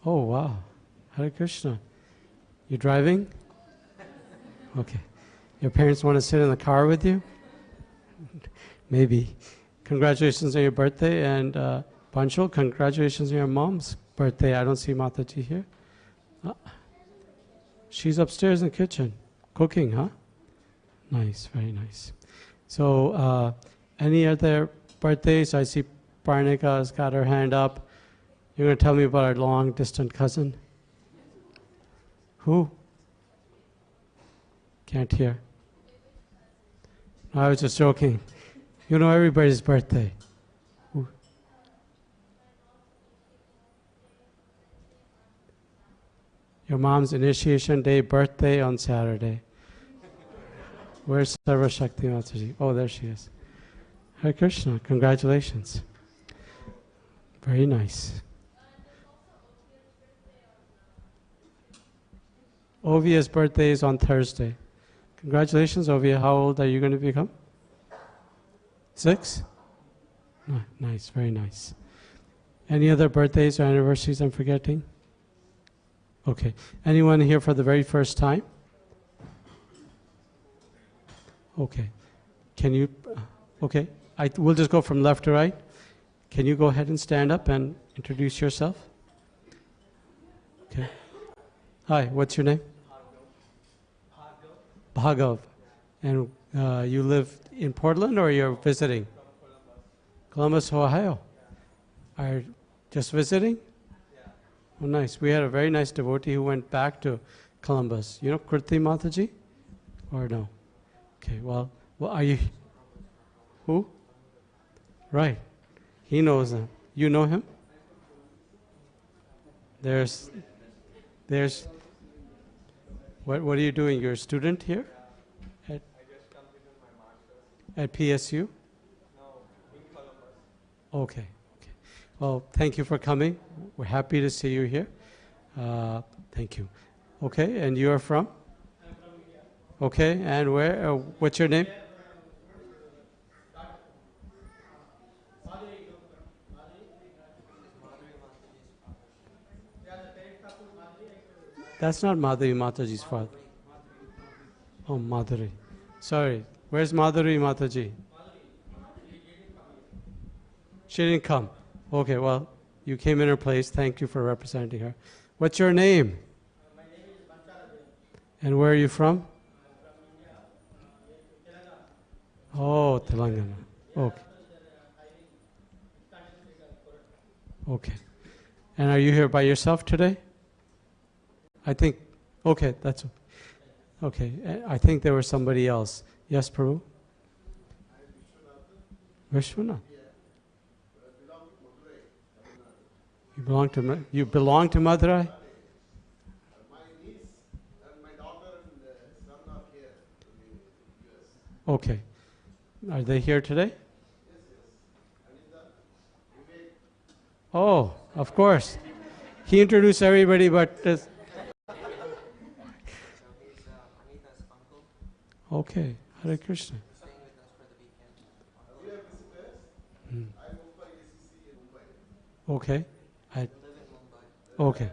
Oh, wow. Hare Krishna. You driving? Okay. Your parents want to sit in the car with you? Maybe. Congratulations on your birthday, and Panchal, congratulations on your mom's birthday. I don't see Mataji here. She's upstairs in the kitchen, cooking, huh? Nice, very nice. So, any other birthdays? I see Parnika has got her hand up. You're going to tell me about our long distant cousin? Who? Can't hear. I was just joking. You know everybody's birthday. Who? Your mom's initiation day, birthday on Saturday. Where's Sarva Shakti Mataji? Oh, there she is. Hare Krishna, congratulations. Very nice. Ovia's birthday is on Thursday. Congratulations, Ovia. How old are you going to become? 6? Nice, very nice. Any other birthdays or anniversaries I'm forgetting? Okay. Anyone here for the very first time? Okay. Can you, okay. We'll just go from left to right. Can you go ahead and stand up and introduce yourself? Okay. Hi, what's your name? Bhagav. And you live in Portland or you're visiting? Columbus, Ohio. Are just visiting? Oh, nice. We had a very nice devotee who went back to Columbus. You know Kirti Mataji? Or no? Okay, well, are you? Who? Right. He knows him. You know him? There's. What are you doing? You're a student here? At PSU? No, in Columbus. Okay. Well, thank you for coming. We're happy to see you here. Thank you. Okay, and you are from? I'm from India. Okay, and where? What's your name? That's not Madhavi Mataji's father. Oh, Madhavi. Sorry. Where's Madhavi Mataji? She didn't come. Okay, well, you came in her place. Thank you for representing her. What's your name? My name is Madhavi. And where are you from? Telangana. Oh, Telangana. Okay. Okay. And are you here by yourself today? I think, okay, that's okay. I think there was somebody else. Yes, Prabhu? Vishwanath. You belong to Madurai? My niece and my daughter and son are here in the US. Okay. Are they here today? Yes. Oh, of course. He introduced everybody, but okay. Hare Krishna. Okay. Okay.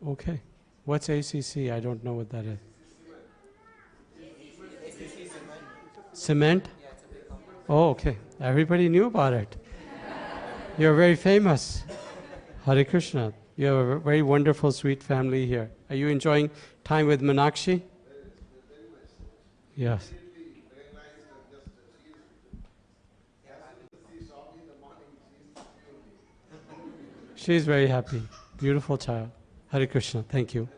Okay. What's ACC? I don't know what that is. Cement? Oh, okay. Everybody knew about it. You're very famous. Hare Krishna. You have a very wonderful, sweet family here. Are you enjoying time with Meenakshi? Yes. She's very happy. Beautiful child. Hare Krishna. Thank you.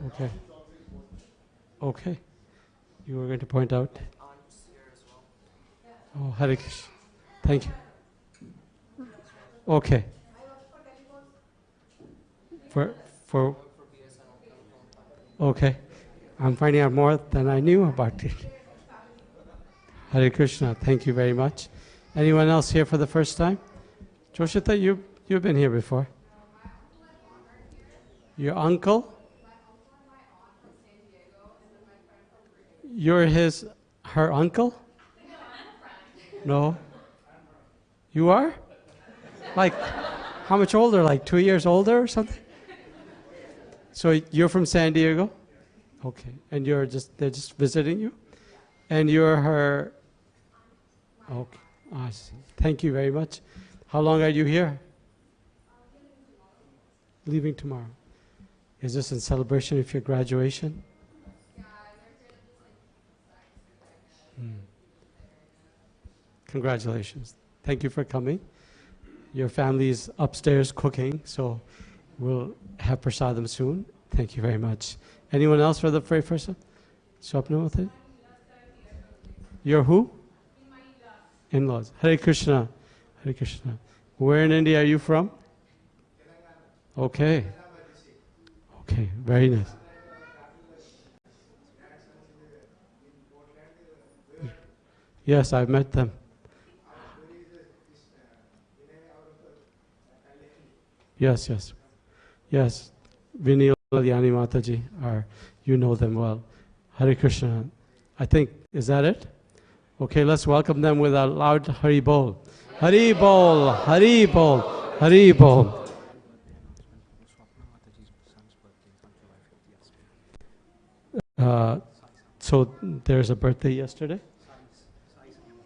Okay. Okay. You were going to point out? Oh, Hare Krishna. Thank you. Okay. For okay. I'm finding out more than I knew about it. Hare Krishna. Thank you very much. Anyone else here for the first time? Joshita, you've been here before. Your uncle? You're her uncle? No. You are? Like, how much older? Like 2 years older or something? So you're from San Diego? Okay. And they're just visiting you? And you're her... Okay. I see. Thank you very much. How long are you here? Leaving tomorrow. Is this in celebration of your graduation? Congratulations. Thank you for coming. Your family is upstairs cooking, so we'll have prasadam soon. Thank you very much. Anyone else for the very first one? Swapna? You're who? In-laws. Hare Krishna. Hare Krishna. Where in India are you from? Okay. Okay, very nice. Yes, I've met them. Yes. Yes. Vinay Kalyani Mataji you know them well. Hare Krishna. I think, is that it? Okay, let's welcome them with a loud Hari Bol. Hari Bol, Hari Bol, Hari Bol. So there's a birthday yesterday?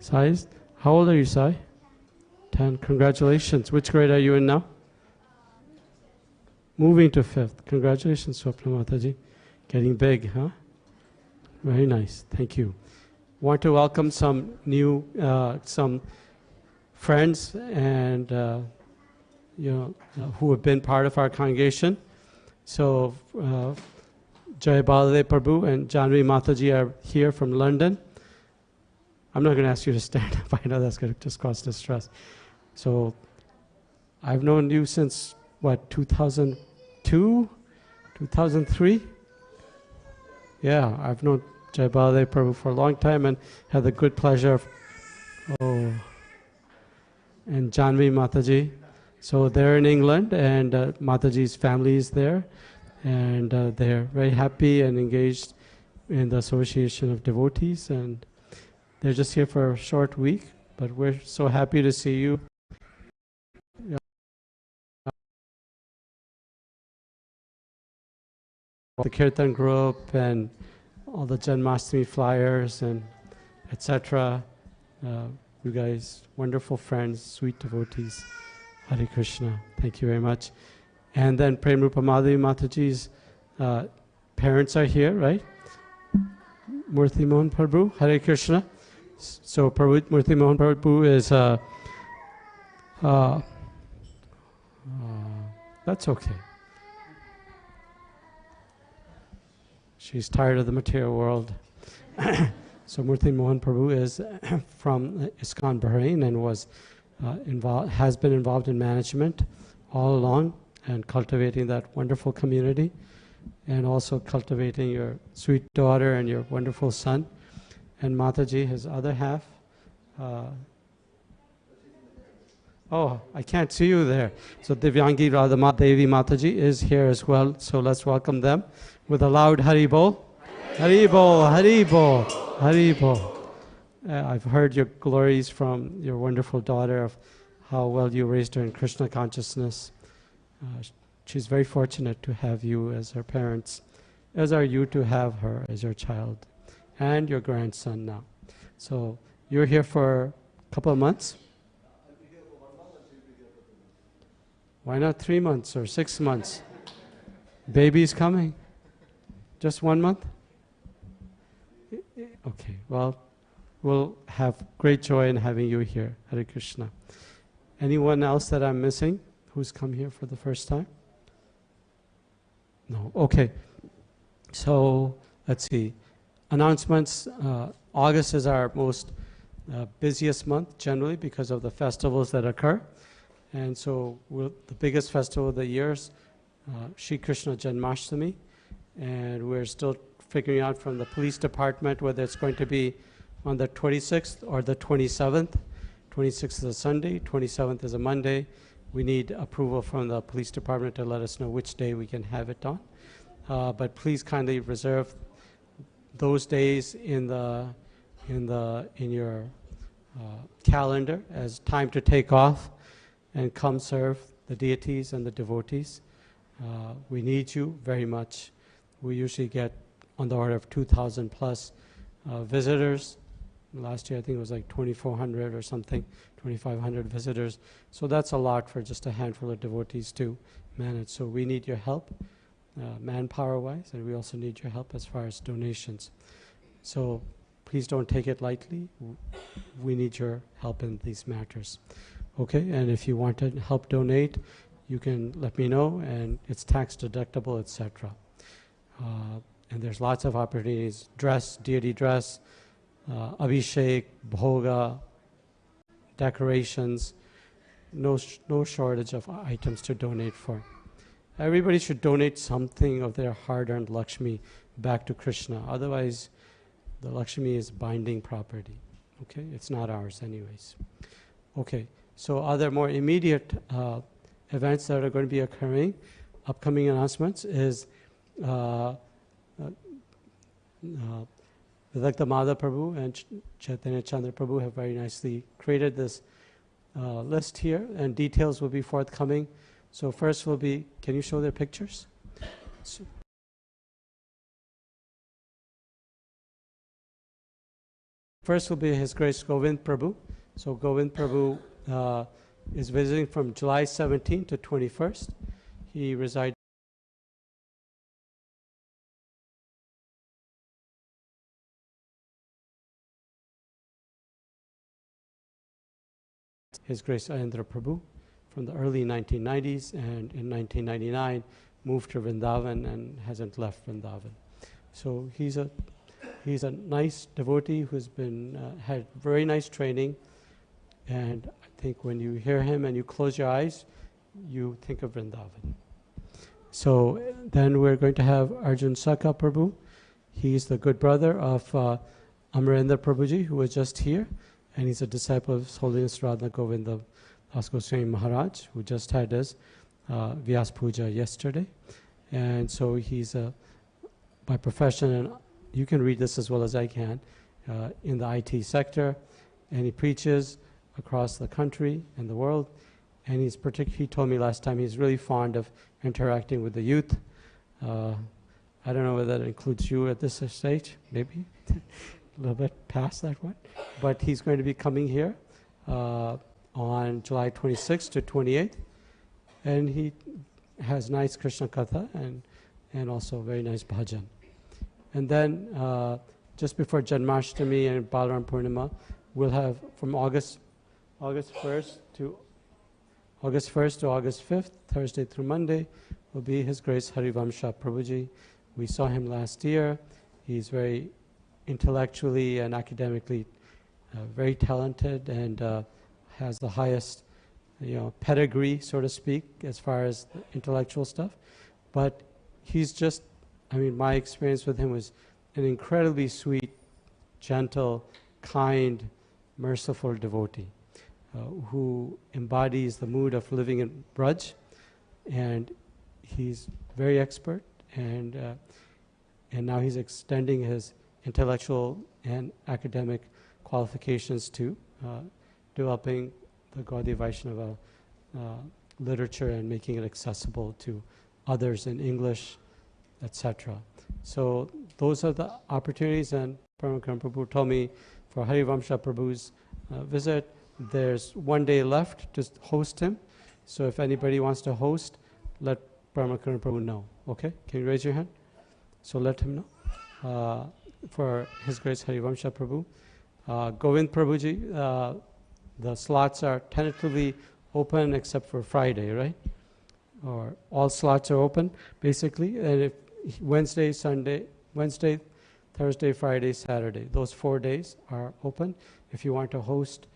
Sai? How old are you, Sai? 10. Congratulations. Which grade are you in now? Moving to 5th. Congratulations, Swapna Mataji. Getting big, huh? Very nice. Thank you. Want to welcome some new, some friends and who have been part of our congregation. So Jai Baladev Prabhu and Janvi Mataji are here from London. I'm not going to ask you to stand up. I know that's going to just cause distress. So I've known you since, 2002? 2003? Yeah, I've known Jai Baladev Prabhu for a long time and had the good pleasure of, and Janvi Mataji. So they're in England and Mataji's family is there and they're very happy and engaged in the Association of Devotees and they're just here for a short week, but we're so happy to see you. The Kirtan group and all the Janmashtami flyers and etc. You guys, wonderful friends, sweet devotees. Hare Krishna. Thank you very much. And then Premarupa Madhavi Mataji's parents are here, right? Murthy Mohan Prabhu, Hare Krishna. So Murthy Mohan Prabhu is, that's okay. She's tired of the material world. So Murthy Mohan Prabhu is from ISKCON Bahrain and has been involved in management all along and cultivating that wonderful community and also cultivating your sweet daughter and your wonderful son. And Mataji, his other half. I can't see you there. So Divyangi Radha Devi Mataji is here as well. So let's welcome them with a loud Hari Bol. Hari Bol, Hari Bol, Hari Bol. I've heard your glories from your wonderful daughter of how well you raised her in Krishna consciousness. She's very fortunate to have you as her parents, as are you to have her as your child and your grandson now. So you're here for a couple of months? Why not 3 months or 6 months? Baby's coming. Just 1 month? Okay, well, we'll have great joy in having you here. Hare Krishna. Anyone else that I'm missing who's come here for the first time? No, okay. So, let's see. announcements. August is our most busiest month generally because of the festivals that occur. And so the biggest festival of the year is Shri Krishna Janmashtami. And we're still figuring out from the police department whether it's going to be on the 26th or the 27th. 26th is a Sunday, 27th is a Monday. We need approval from the police department to let us know which day we can have it on. But please kindly reserve those days in your calendar as time to take off and come serve the deities and the devotees. We need you very much. We usually get on the order of 2,000 plus visitors. Last year I think it was like 2,400 or something, 2,500 visitors. So that's a lot for just a handful of devotees to manage. So we need your help, manpower-wise, and we also need your help as far as donations. So please don't take it lightly. We need your help in these matters. Okay, and if you want to help donate, you can let me know, and it's tax deductible, etc. And there's lots of opportunities: dress, deity dress, abhishek, bhoga, decorations. No shortage of items to donate for. Everybody should donate something of their hard-earned Lakshmi back to Krishna. Otherwise, the Lakshmi is binding property. Okay, it's not ours anyways. Okay, so other more immediate events that are going to be occurring, upcoming announcements is Vidakta Madhav Prabhu and Chaitanya Chandra Prabhu have very nicely created this list here, and details will be forthcoming. So first will be, can you show their pictures? First will be His Grace Govind Prabhu. So Govind Prabhu is visiting from July 17th to 21st. He resides His Grace Ayendra Prabhu from the early 1990s, and in 1999 moved to Vrindavan and hasn't left Vrindavan. So he's a nice devotee who's been had very nice training, and I think when you hear him and you close your eyes, you think of Vrindavan. So then we're going to have Arjun Saka Prabhu. He's the good brother of Amarendra Prabhuji, who was just here, and he's a disciple of His Holiness Radha Govinda Das Goswami Maharaj, who just had his Vyas Puja yesterday. And so he's by profession, and you can read this as well as I can, in the IT sector, and he preaches across the country and the world. And he told me last time he's really fond of interacting with the youth. I don't know whether that includes you at this stage, maybe a little bit past that one. But he's going to be coming here on July 26th to 28th, and he has nice Krishna Katha and also very nice bhajan. And then just before Janmashtami and Balaram Purnima, we'll have from August 1st to August 5th, Thursday through Monday, will be His Grace Harivamsha Prabhuji. We saw him last year. He's very intellectually and academically very talented, and has the highest pedigree, so to speak, as far as the intellectual stuff. But he's just, my experience with him was an incredibly sweet, gentle, kind, merciful devotee who embodies the mood of living in Braj, and he's very expert, and now he's extending his intellectual and academic qualifications to developing the Gaudiya Vaishnava literature and making it accessible to others in English, etc. So those are the opportunities, and Pramakrama Prabhu told me for Harivamsha Prabhu's visit, there's one day left to host him. So if anybody wants to host, let Pramakrama Prabhu know. Okay? Can you raise your hand? So let him know. For His Grace Harivamsha Prabhu. Govind Prabhuji, the slots are tentatively open except for Friday, right? Or all slots are open, basically. And if Wednesday, Thursday, Friday, Saturday. Those 4 days are open. If you want to host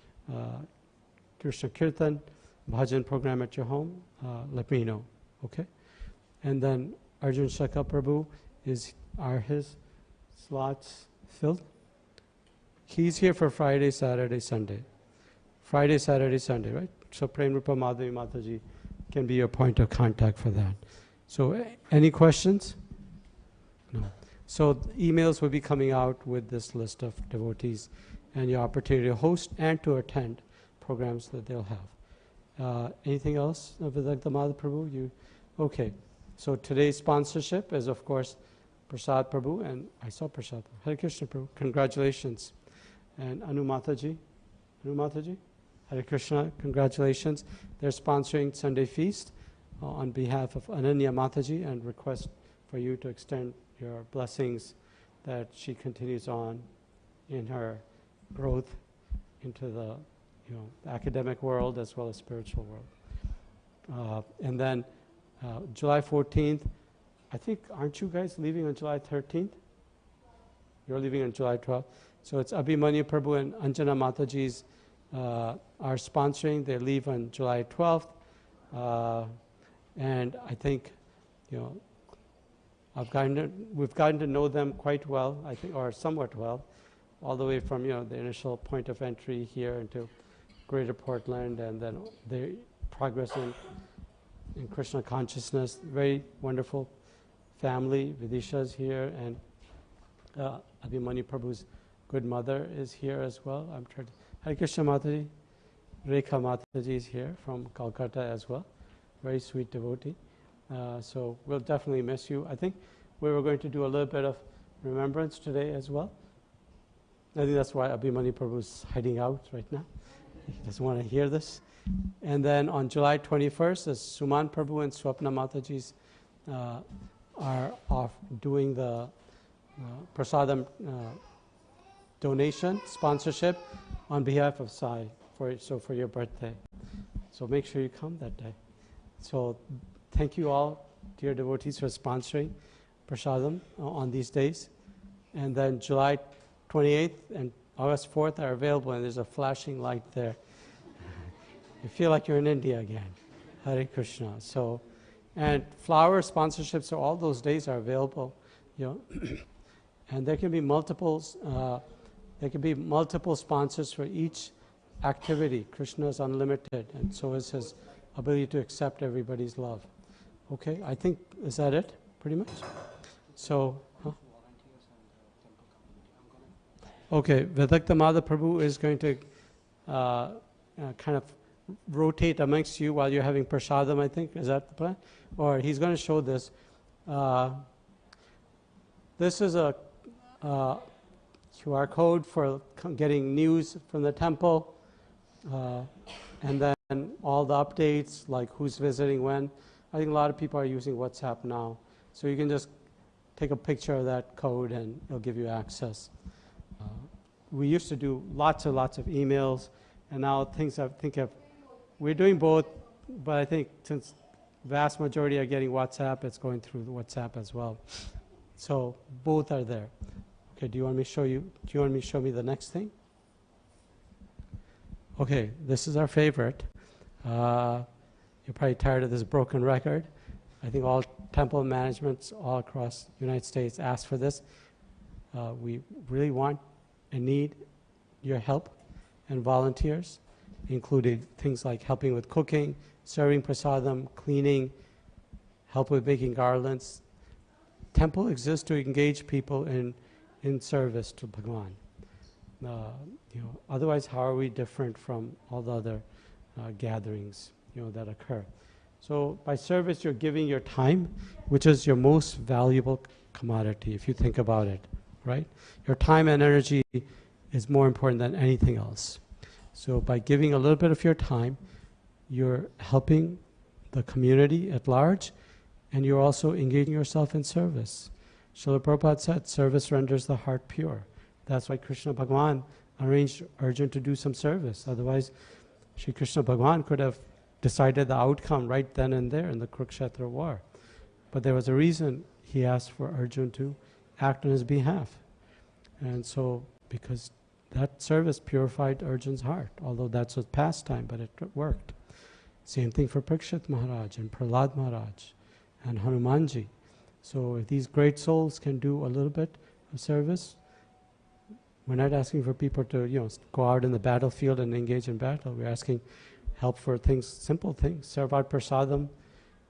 Krishna Kirtan, bhajan program at your home, let me know, okay? And then Arjun Shaka Prabhu, are his slots filled? He's here for Friday, Saturday, Sunday. Friday, Saturday, Sunday, right? So Premarupa Madhavi Mataji can be your point of contact for that. So any questions? No. So emails will be coming out with this list of devotees and your opportunity to host and to attend programs that they'll have. Anything else, Vidagdha Madhav Prabhu? Okay. So today's sponsorship is, of course, Prasad Prabhu, and I saw Prasad. Hare Krishna Prabhu, congratulations. And Anu Mataji, Hare Krishna, congratulations. They're sponsoring Sunday Feast on behalf of Ananya Mataji, and request for you to extend your blessings that she continues on in her growth into the academic world as well as spiritual world. And then July 14th, I think, aren't you guys leaving on July 13th? You're leaving on July 12th. So it's Abhimanyu Prabhu and Anjana Mataji's are sponsoring. They leave on July 12th. And I think, we've gotten to know them quite well, I think, or somewhat well, all the way from, the initial point of entry here into Greater Portland, and then their progress in Krishna consciousness. Very wonderful family. Vidisha's here, and Abhimanyu Prabhu's good mother is here as well. I'm trying to, Hare Krishna Mataji, Rekha Mataji is here from Calcutta as well. Very sweet devotee. So we'll definitely miss you. I think we were going to do a little bit of remembrance today as well. I think that's why Abhimanyu Prabhu is hiding out right now. He doesn't want to hear this. And then on July 21st, as Suman Prabhu and Swapna Mataji's are off doing the prasadam donation, sponsorship on behalf of Sai, for your birthday. So make sure you come that day. So thank you all, dear devotees, for sponsoring prasadam on these days. And then July 28th and August 4th are available, and there's a flashing light there. You feel like you're in India again. Hare Krishna. So, and flower sponsorships, so all those days are available, and there can be multiples. There can be multiple sponsors for each activity. Krishna is unlimited, and so is his ability to accept everybody's love. Okay, I think, is that it, pretty much? So, okay, Vidagdha Madhav Prabhu is going to kind of rotate amongst you while you're having prasadam, I think. Is that the plan? Or he's going to show this. This is a QR code for getting news from the temple, and then all the updates, like who's visiting when. I think a lot of people are using WhatsApp now. So you can just take a picture of that code and it'll give you access. We used to do lots of emails, and now things we're doing both, but I think since vast majority are getting WhatsApp, it's going through the WhatsApp as well. So both are there. Okay, do you want me to show you? Do you want me to show me the next thing? Okay, this is our favorite. You're probably tired of this broken record. I think all temple managements all across the United States ask for this. We really want and need your help and volunteers, including things like helping with cooking, serving prasadam, cleaning, help with making garlands. Temple exists to engage people in service to Bhagwan. Otherwise, how are we different from all the other gatherings that occur? So by service, you're giving your time, which is your most valuable commodity, if you think about it, right? Your time and energy is more important than anything else. So by giving a little bit of your time, you're helping the community at large, and you're also engaging yourself in service. Srila Prabhupada said, service renders the heart pure. That's why Krishna Bhagwan arranged Arjuna to do some service. Otherwise, Shri Krishna Bhagwan could have decided the outcome right then and there in the Kurukshetra war. But there was a reason he asked for Arjuna to act on his behalf. And so, because that service purified Arjun's heart, although that's a pastime, but it worked. Same thing for Parikshit Maharaj and Prahlad Maharaj and Hanumanji. So if these great souls can do a little bit of service, we're not asking for people to, go out in the battlefield and engage in battle. We're asking help for things, simple things. Serve out prasadam,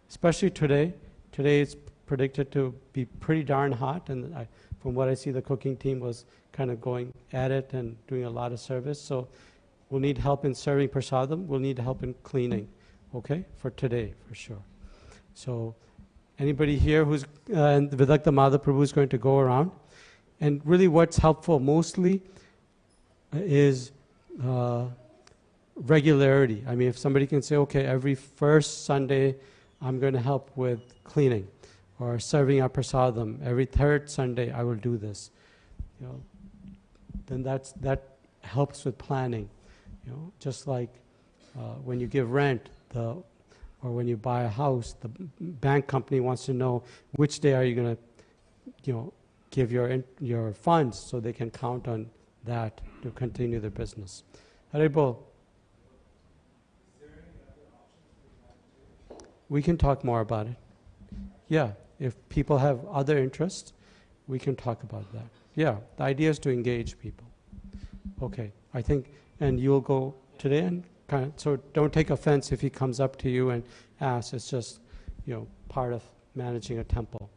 especially today. Today it's predicted to be pretty darn hot, and from what I see, the cooking team was kind of going at it and doing a lot of service. So we'll need help in serving prasadam. We'll need help in cleaning, okay, for today, for sure. So anybody here who's, and Vidakta Madhav Prabhu is going to go around. And really what's helpful mostly is regularity. I mean, if somebody can say, okay, every first Sunday I'm going to help with cleaning or serving our prasadam. Every third Sunday I will do this. Then that helps with planning. Just like when you give rent, or when you buy a house, the bank company wants to know which day are you going to, give your funds so they can count on that to continue their business. Haribol. We can talk more about it. Yeah, if people have other interests, we can talk about that. Yeah, the idea is to engage people. Okay, I think, and you'll go today and so don't take offense if he comes up to you and asks. It's just, part of managing a temple.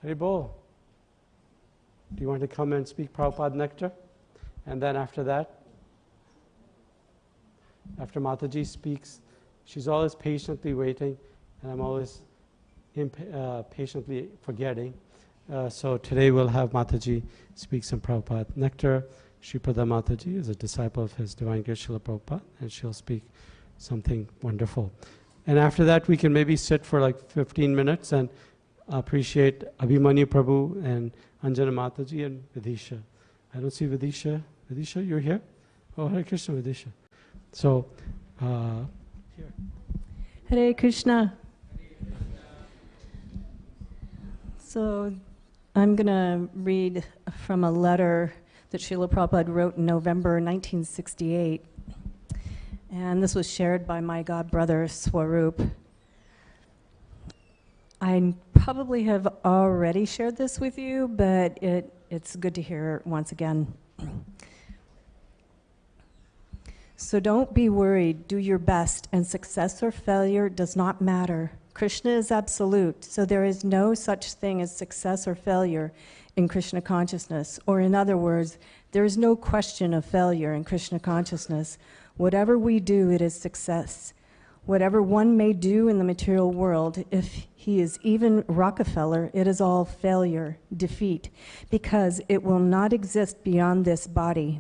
Haribol, do you want to come and speak Prabhupada Nectar? And then after that, after Mataji speaks, she's always patiently waiting, and I'm always patiently forgetting. So today we'll have Mataji speak some Prabhupada Nectar. Shripada Mataji is a disciple of His Divine Grace Srila Prabhupada, and she'll speak something wonderful. And after that, we can maybe sit for like 15 minutes and appreciate Abhimanyu Prabhu and Anjana Mataji and Vidisha. I don't see Vidisha. Vidisha, you're here? Oh, Hare Krishna, Vidisha. So, here. Hare Krishna. So, I'm going to read from a letter that Srila Prabhupada wrote in November 1968. And this was shared by my god brother, Swarup. I probably have already shared this with you, but it's good to hear it once again. So don't be worried, do your best, and success or failure does not matter. Krishna is absolute, so there is no such thing as success or failure in Krishna consciousness. Or in other words, there is no question of failure in Krishna consciousness. Whatever we do, it is success. Whatever one may do in the material world, if he is even Rockefeller, it is all failure, defeat, because it will not exist beyond this body.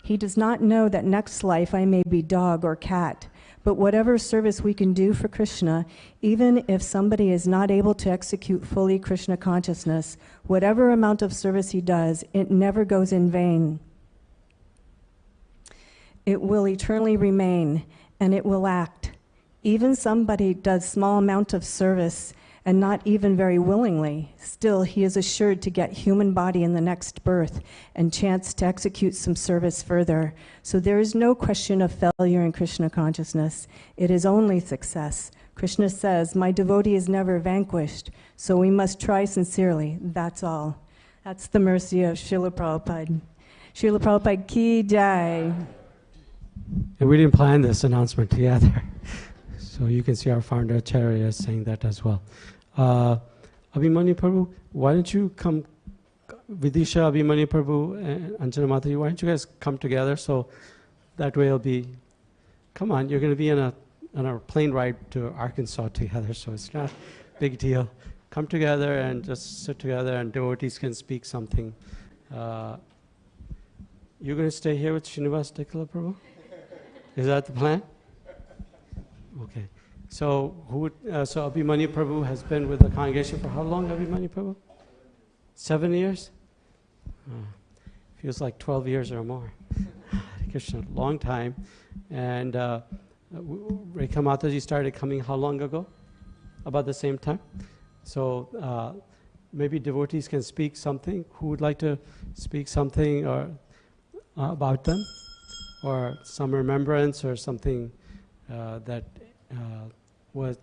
He does not know that next life I may be dog or cat, but whatever service we can do for Krishna, even if somebody is not able to execute fully Krishna consciousness, whatever amount of service he does, it never goes in vain. It will eternally remain, and it will act. Even somebody does small amount of service and not even very willingly, still he is assured to get human body in the next birth and chance to execute some service further. So there is no question of failure in Krishna consciousness. It is only success. Krishna says, my devotee is never vanquished, so we must try sincerely. That's all. That's the mercy of Srila Prabhupada. Srila Prabhupada ki jai. And we didn't plan this announcement together. So you can see our founder Acharya saying that as well. Abhimanyu Prabhu, why don't you come, Vidisha, Abhimanyu Prabhu, and Anjana Mataji, why don't you guys come together so that way it'll be, come on, you're going to be on a plane ride to Arkansas together, so it's not a big deal. Come together and just sit together and devotees can speak something. You're going to stay here with Srinivas Dikla Prabhu? Is that the plan? Okay. So so Abhimanyu Prabhu has been with the congregation for how long, Abhimanyu Prabhu? 7 years? Feels like 12 years or more. Krishna, long time. And Rekha Mataji started coming how long ago? About the same time. So maybe devotees can speak something. Who would like to speak something or about them, or some remembrance or something that was,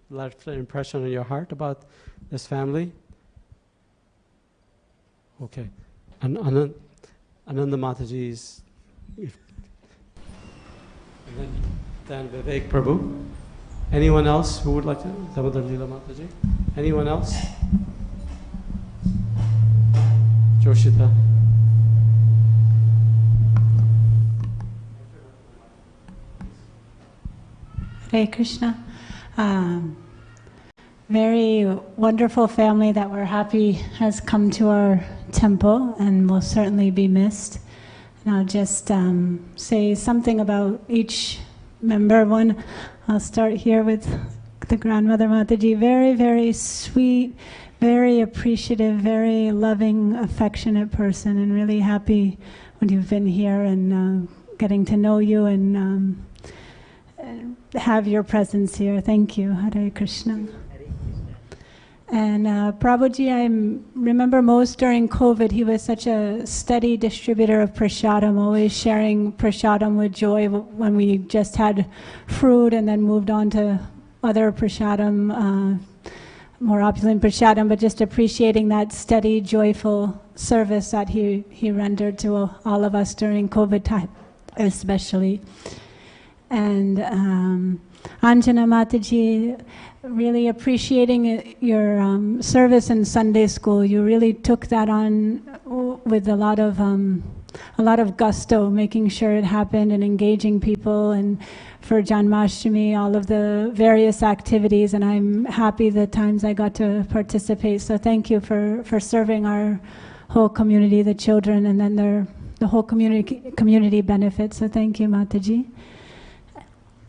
left an impression on your heart about this family? Okay, Ananda Mataji's, and then Vivek Prabhu. Anyone else who would like to? Damodar Leela Mataji. Anyone else? Joshita. Hare Krishna. Very wonderful family that we're happy has come to our temple and will certainly be missed. And I'll just say something about each member. One, I'll start here with the grandmother Mataji. Very, very sweet, very appreciative, very loving, affectionate person, and really happy when you've been here and getting to know you and have your presence here. Thank you. Hare Krishna. And Prabhuji, I remember most during COVID, he was such a steady distributor of prasadam, always sharing prasadam with joy when we just had fruit and then moved on to other prasadam, more opulent prasadam, but just appreciating that steady, joyful service that he rendered to all of us during COVID time, especially. And Anjana Mataji, really appreciating your service in Sunday school. You really took that on with a lot of gusto, making sure it happened and engaging people, and for Janmashtami, all of the various activities, and I'm happy the times I got to participate. So thank you for serving our whole community, the children, and then the whole community benefit. So thank you, Mataji.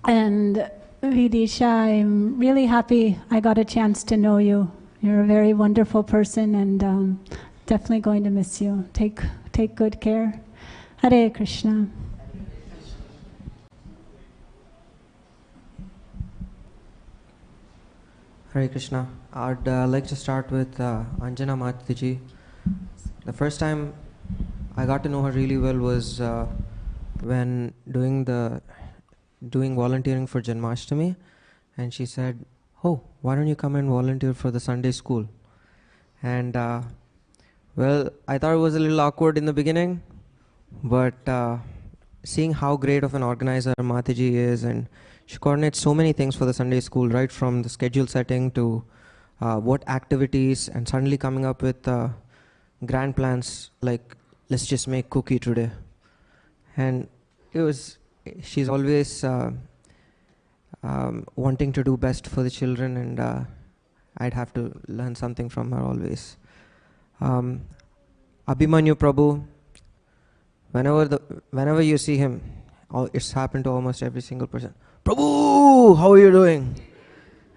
And Vidisha, I'm really happy I got a chance to know you. You're a very wonderful person, and definitely going to miss you. Take good care. Hare Krishna. Hare Krishna. I'd like to start with Anjana Mataji. The first time I got to know her really well was when doing volunteering for Janmashtami, and she said, "Oh, why don't you come and volunteer for the Sunday school?" And well, I thought it was a little awkward in the beginning, but seeing how great of an organizer Mataji is, and she coordinates so many things for the Sunday school, right from the schedule setting to what activities, and suddenly coming up with grand plans like, let's just make cookie today. And she's always wanting to do best for the children, and I'd have to learn something from her always. Abhimanyu Prabhu, whenever you see him, it's happened to almost every single person. Prabhu, how are you doing?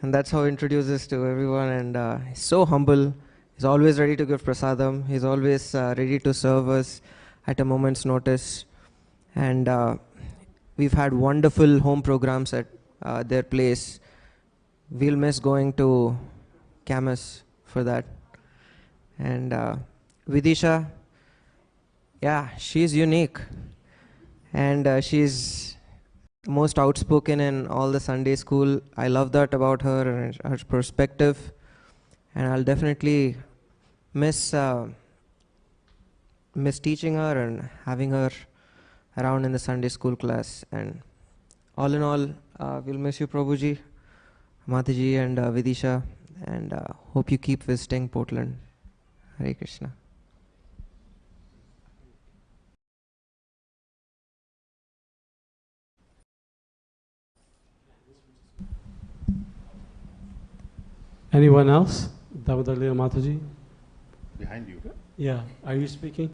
And that's how he introduces to everyone, and he's so humble. He's always ready to give prasadam. He's always ready to serve us at a moment's notice. And we've had wonderful home programs at their place. We'll miss going to Camus for that. And Vidisha, yeah, she's unique. And she's most outspoken in all the Sunday school. I love that about her and her perspective. And I'll definitely miss teaching her and having her around in the Sunday school class. And all in all, we'll miss you, Prabhuji, Mataji, and Vidisha, and hope you keep visiting Portland. Hare Krishna. Anyone else? Damodar Leela Mataji? Behind you. Yeah, are you speaking?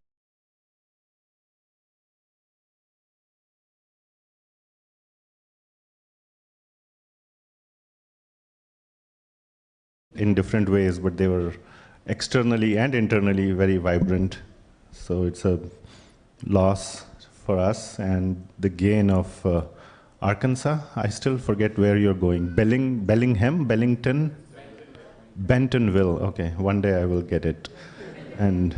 In different ways, but they were externally and internally very vibrant. So it's a loss for us, and the gain of Arkansas. I still forget where you're going. Bellingham, Bellington, Bentonville. Okay, one day I will get it. And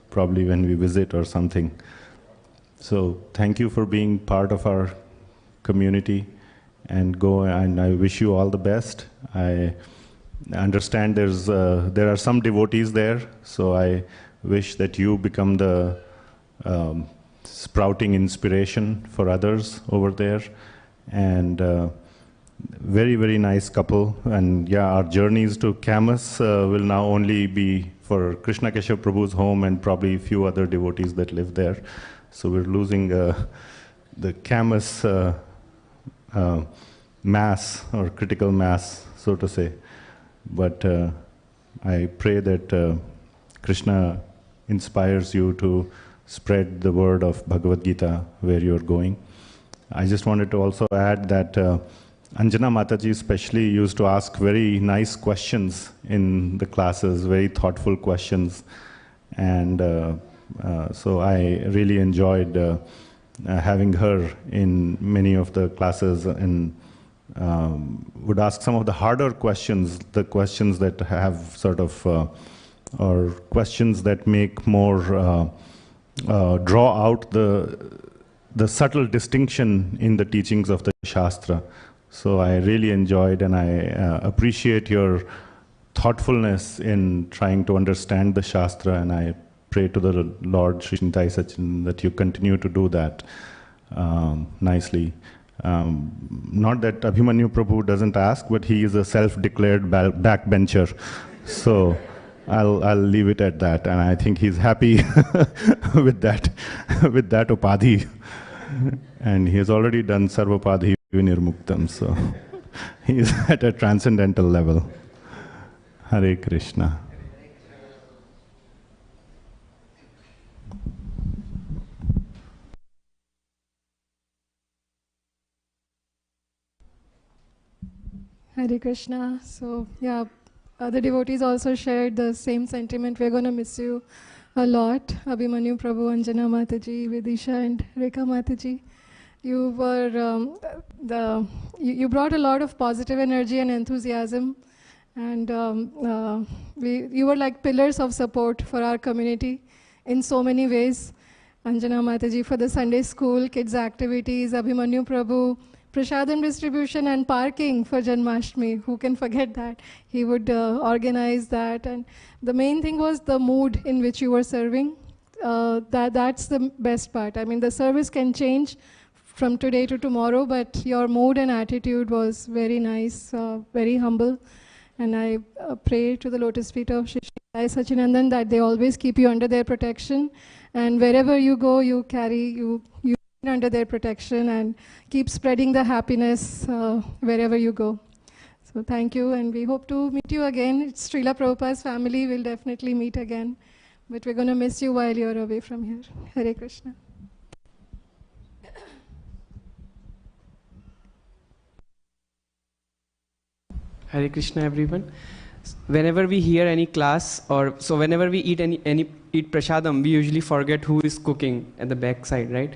probably when we visit or something. So thank you for being part of our community, and I wish you all the best. I understand there are some devotees there, so I wish that you become the sprouting inspiration for others over there. And very, very nice couple. And yeah, our journeys to Camas will now only be for Krishna Keshav Prabhu's home and probably a few other devotees that live there. So we're losing the Camas mass, or critical mass, so to say. But I pray that Krishna inspires you to spread the word of Bhagavad Gita where you're going. I just wanted to also add that Anjana Mataji especially used to ask very nice questions in the classes, very thoughtful questions. And so I really enjoyed having her in many of the classes, and would ask some of the harder questions, the questions that have sort of, or questions that make more, draw out the subtle distinction in the teachings of the Shastra. So I really enjoyed, and I appreciate your thoughtfulness in trying to understand the Shastra, and I pray to the Lord Sri Nitai Sachin that you continue to do that nicely. Not that Abhimanyu Prabhu doesn't ask, but he is a self-declared backbencher. So I'll leave it at that, and I think he's happy with that upadhi. And he has already done Sarvapadhi Vinirmuktam, so he is at a transcendental level. Hare Krishna. Hare Krishna. So, yeah, other devotees also shared the same sentiment. We're going to miss you a lot. Abhimanyu Prabhu, Anjana Mataji, Vidisha, and Rekha Mataji. You were you brought a lot of positive energy and enthusiasm, and you were like pillars of support for our community in so many ways. Anjana Mataji for the Sunday school, kids activities, Abhimanyu Prabhu, Prasadam distribution and parking for Janmashtami. Who can forget that? He would organize that, and the main thing was the mood in which you were serving. That's the best part. I mean, the service can change from today to tomorrow, but your mood and attitude was very nice, very humble. And I pray to the lotus feet of Shri Sachinandan that they always keep you under their protection. And wherever you go, you carry, you under their protection, and keep spreading the happiness wherever you go. So thank you, and we hope to meet you again. It's Srila Prabhupada's family. We'll definitely meet again. But we're going to miss you while you're away from here. Hare Krishna. Hare Krishna, everyone. Whenever we hear any class, whenever we eat eat prasadam, we usually forget who is cooking at the back side, right?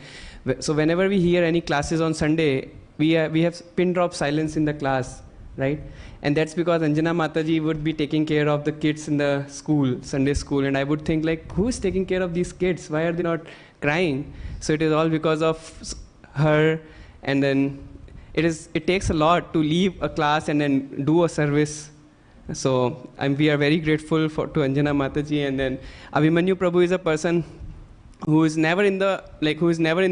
So whenever we hear any classes on Sunday, we have pin drop silence in the class, right? And that's because Anjana Mataji would be taking care of the kids in the school, Sunday school, and I would think like, who is taking care of these kids? Why are they not crying? So it is all because of her, and then it takes a lot to leave a class and then do a service. So we are very grateful to Anjana Mataji. And then Abhimanyu Prabhu is a person who is never in the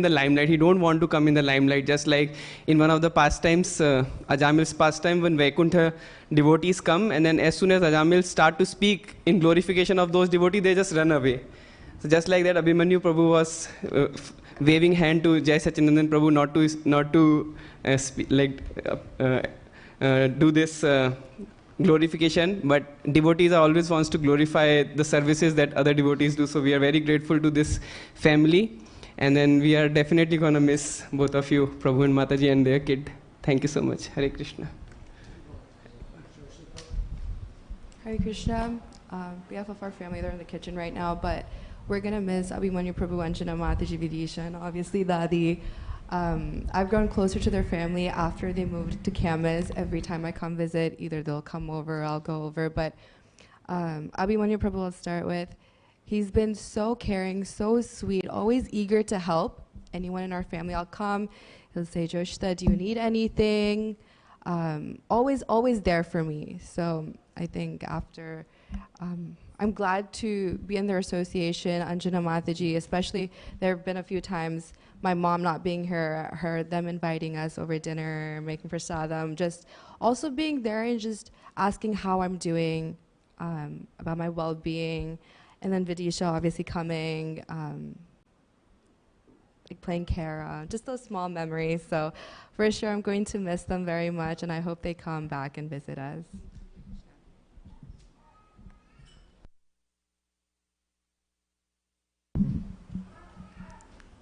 limelight. He don't want to come in the limelight. Just like in one of the pastimes, Ajamil's pastime, when Vaikuntha devotees come, and then as soon as Ajamil start to speak in glorification of those devotees, they just run away. So just like that, Abhimanyu Prabhu was waving hand to Jai Sachinandan Prabhu not to do this glorification, but devotees always wants to glorify the services that other devotees do. So we are very grateful to this family, and then we are definitely going to miss both of you, Prabhu and Mataji and their kid. Thank you so much. Hare Krishna. Hare Krishna. On behalf of our family, they're in the kitchen right now, but we're going to miss Abhimanyu Prabhu, Anjana Mataji, Vidisha, and obviously Dadi. I've grown closer to their family after they moved to Camas. Every time I come visit, either they'll come over or I'll go over. But Abhimanyu Prabhu will start with. He's been so caring, so sweet, always eager to help anyone in our family. I'll come, he'll say, Joshita, do you need anything? Always there for me. So I think after, I'm glad to be in their association, Anjana Mataji, especially there have been a few times my mom not being here, them inviting us over dinner, making prasadam, just also being there and just asking how I'm doing, about my well-being, and then Vidisha obviously coming, like playing Kara, just those small memories. So for sure I'm going to miss them very much, and I hope they come back and visit us.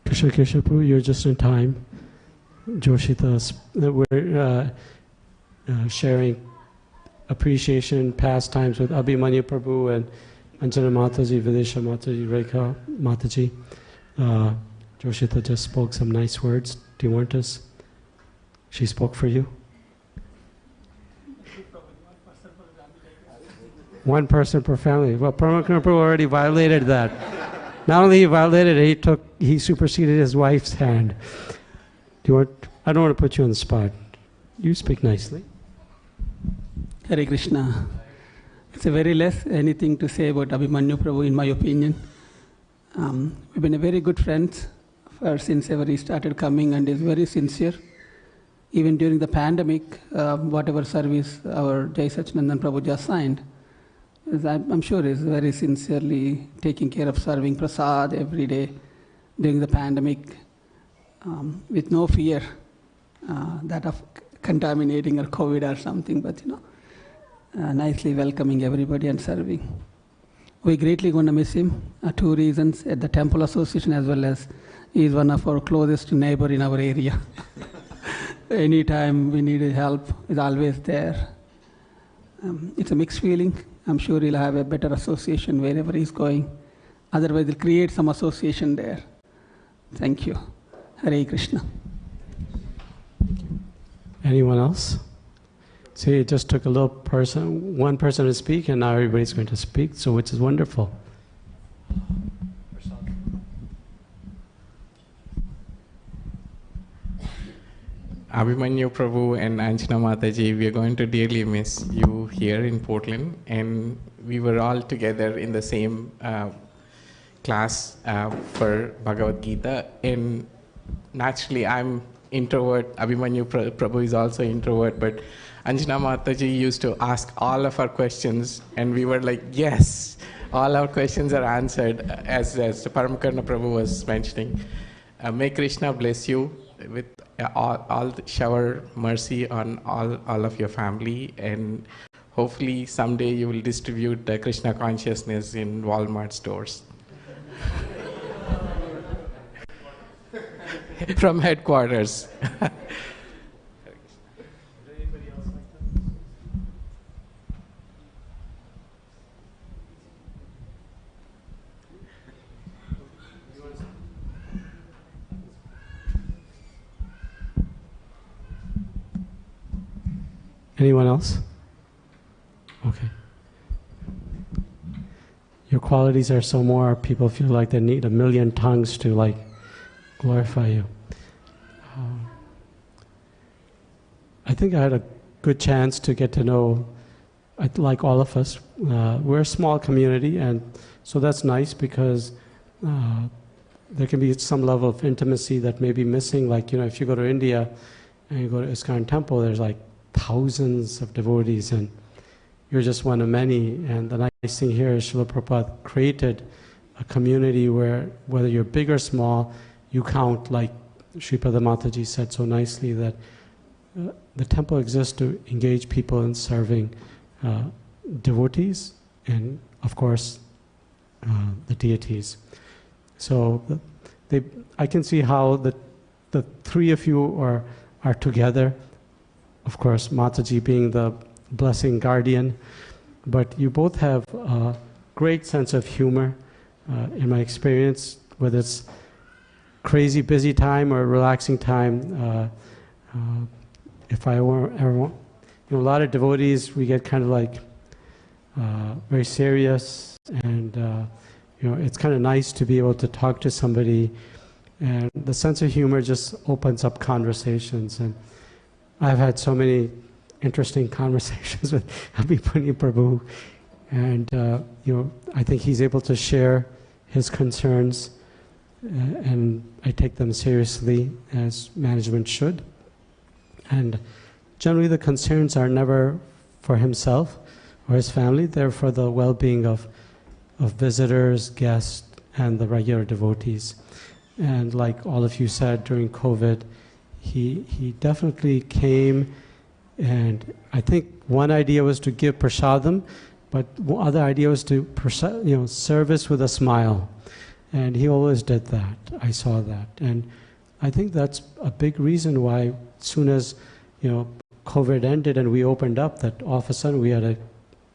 Krishna Keshapu, you're just in time. Joshita, we're sharing appreciation, pastimes with Abhimanyu Prabhu and Anjana Mataji, Vidisha Mataji, Rekha Mataji. Joshita just spoke some nice words. Do you want us? She spoke for you? One person per family. Well, Premarupa already violated that. Not only he violated it, he superseded his wife's hand. Do you want? I don't want to put you on the spot. You speak nicely. Hare Krishna. It's a very less anything to say about Abhimanyu Prabhu, in my opinion. We've been a very good friends since ever he started coming, and is very sincere. Even during the pandemic, whatever service our Jai Sachinandan Prabhu just signed, I'm sure is very sincerely taking care of serving prasad every day during the pandemic, with no fear that of contaminating or COVID or something, but nicely welcoming everybody and serving. We're greatly going to miss him. Two reasons: at the Temple Association, as well as he's one of our closest neighbor in our area. Anytime we need help, he's always there. It's a mixed feeling. I'm sure he'll have a better association wherever he's going. Otherwise, he'll create some association there. Thank you. Hare Krishna. Anyone else? See, it just took a little person, one person to speak, and now everybody's going to speak, so which is wonderful. Abhimanyu Prabhu and Anjana Mataji, we are going to dearly miss you here in Portland, and we were all together in the same class for Bhagavad Gita, and naturally I'm introvert, Abhimanyu Prabhu is also introvert, but Anjana Mataji used to ask all of our questions, and we were like, yes, all our questions are answered, as Paramakarna Prabhu was mentioning. May Krishna bless you with all shower mercy on all of your family, and hopefully someday you will distribute the Krishna consciousness in Walmart stores. From headquarters. Anyone else? Okay. Your qualities are so more, people feel like they need a million tongues to glorify you. I think I had a good chance to get to know, like all of us, we're a small community, and so that's nice because there can be some level of intimacy that may be missing. Like, if you go to India and you go to ISKCON temple, there's thousands of devotees, and you're just one of many. And the nice thing here is Srila Prabhupada created a community where, whether you're big or small, you count, like Sripada Mataji said so nicely, that the temple exists to engage people in serving devotees and, of course, the deities. So I can see how the three of you are together. Of course, Mataji being the blessing guardian, but you both have a great sense of humor. In my experience, whether it's crazy busy time or relaxing time, if I were ever, a lot of devotees, we get kind of very serious, and it's kind of nice to be able to talk to somebody, and the sense of humor just opens up conversations. And I've had so many interesting conversations with Abhimanyu Prabhu, and I think he's able to share his concerns, and I take them seriously, as management should. And generally the concerns are never for himself or his family, they're for the well-being of visitors, guests, and the regular devotees. And like all of you said, during COVID, he definitely came, and I think one idea was to give prasadam, but other idea was to service with a smile. And he always did that. I saw that. And I think that's a big reason why, as soon as COVID ended and we opened up, that all of a sudden we had a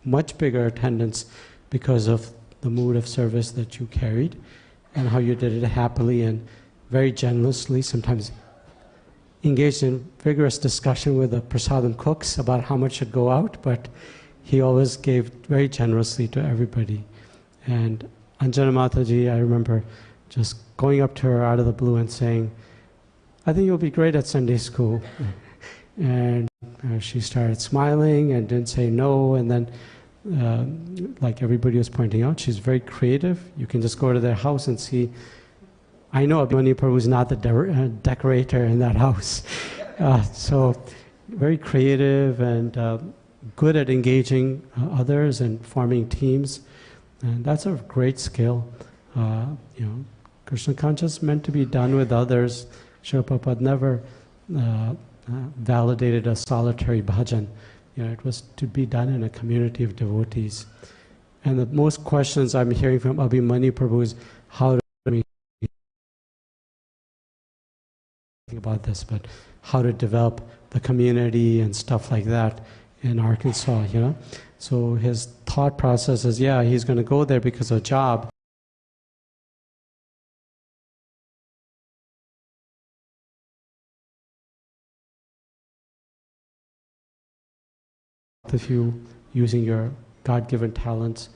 much bigger attendance because of the mood of service that you carried and how you did it happily and very generously, sometimes engaged in vigorous discussion with the prasadam cooks about how much should go out, but he always gave very generously to everybody. And Anjana Mataji, I remember just going up to her out of the blue and saying, "I think you'll be great at Sunday school." And she started smiling and didn't say no. And then, like everybody was pointing out, she's very creative. You can just go to their house and see. I know Abhimanyu Prabhu is not the decorator in that house. So very creative and good at engaging others and forming teams. And that's a great skill. Krishna consciousness meant to be done with others. Srila Prabhupada never validated a solitary bhajan. It was to be done in a community of devotees. And the most questions I'm hearing from Abhimanyu Prabhu is how to about this, but how to develop the community and stuff like that in Arkansas, So his thought process is, he's going to go there because of a job. If you, using your God-given talents,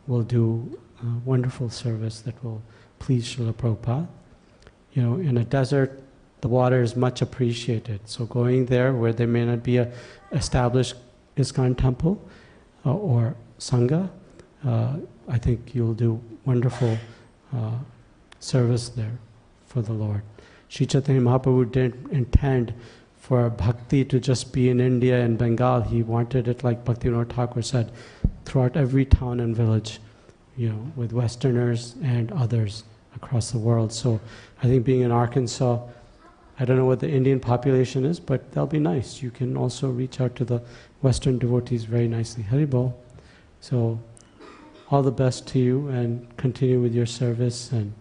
will do wonderful service that will please Srila Prabhupada. In a desert, the water is much appreciated. So going there where there may not be a established ISKCON temple or Sangha, I think you'll do wonderful service there for the Lord. Sri Chaitanya Mahaprabhu didn't intend for bhakti to just be in India and Bengal. He wanted it, like Bhaktivinoda Thakur said, throughout every town and village, with Westerners and others across the world. So I think being in Arkansas, I don't know what the Indian population is, but that'll be nice. You can also reach out to the Western devotees very nicely. Haribol. So all the best to you, and continue with your service and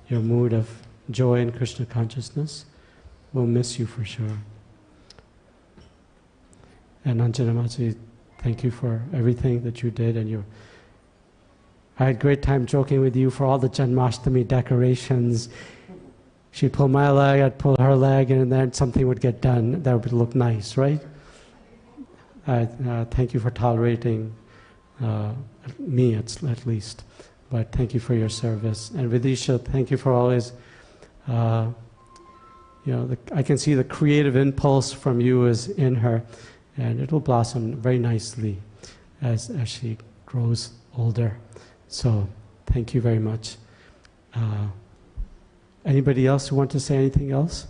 your mood of joy and Krishna consciousness. We'll miss you for sure. And Anjana Mataji, thank you for everything that you did. And I had a great time joking with you for all the Janmashtami decorations. She'd pull my leg, I'd pull her leg, and then something would get done that would look nice, right? Thank you for tolerating me, at least. But thank you for your service. And Vidisha, thank you for always, I can see the creative impulse from you is in her, and it will blossom very nicely as she grows older. So thank you very much. Anybody else who want to say anything else?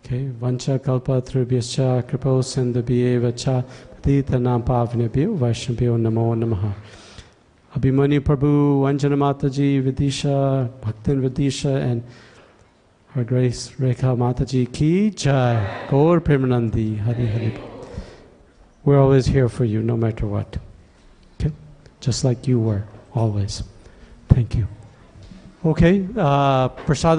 Okay. Vancha kalpa trubhyascha kripo sindhabhyeva cha patitanam pavanebhyo vaishnavyo namo namaha. Abhimanyu Prabhu, Anjana Mataji, Vidisha, Bhaktin Vidisha, and Her Grace Rekha Mataji ki jai. Gaur Premanandi, Hari Hari. We're always here for you, no matter what. Okay? Just like you were, always. Thank you. Okay, prasadam.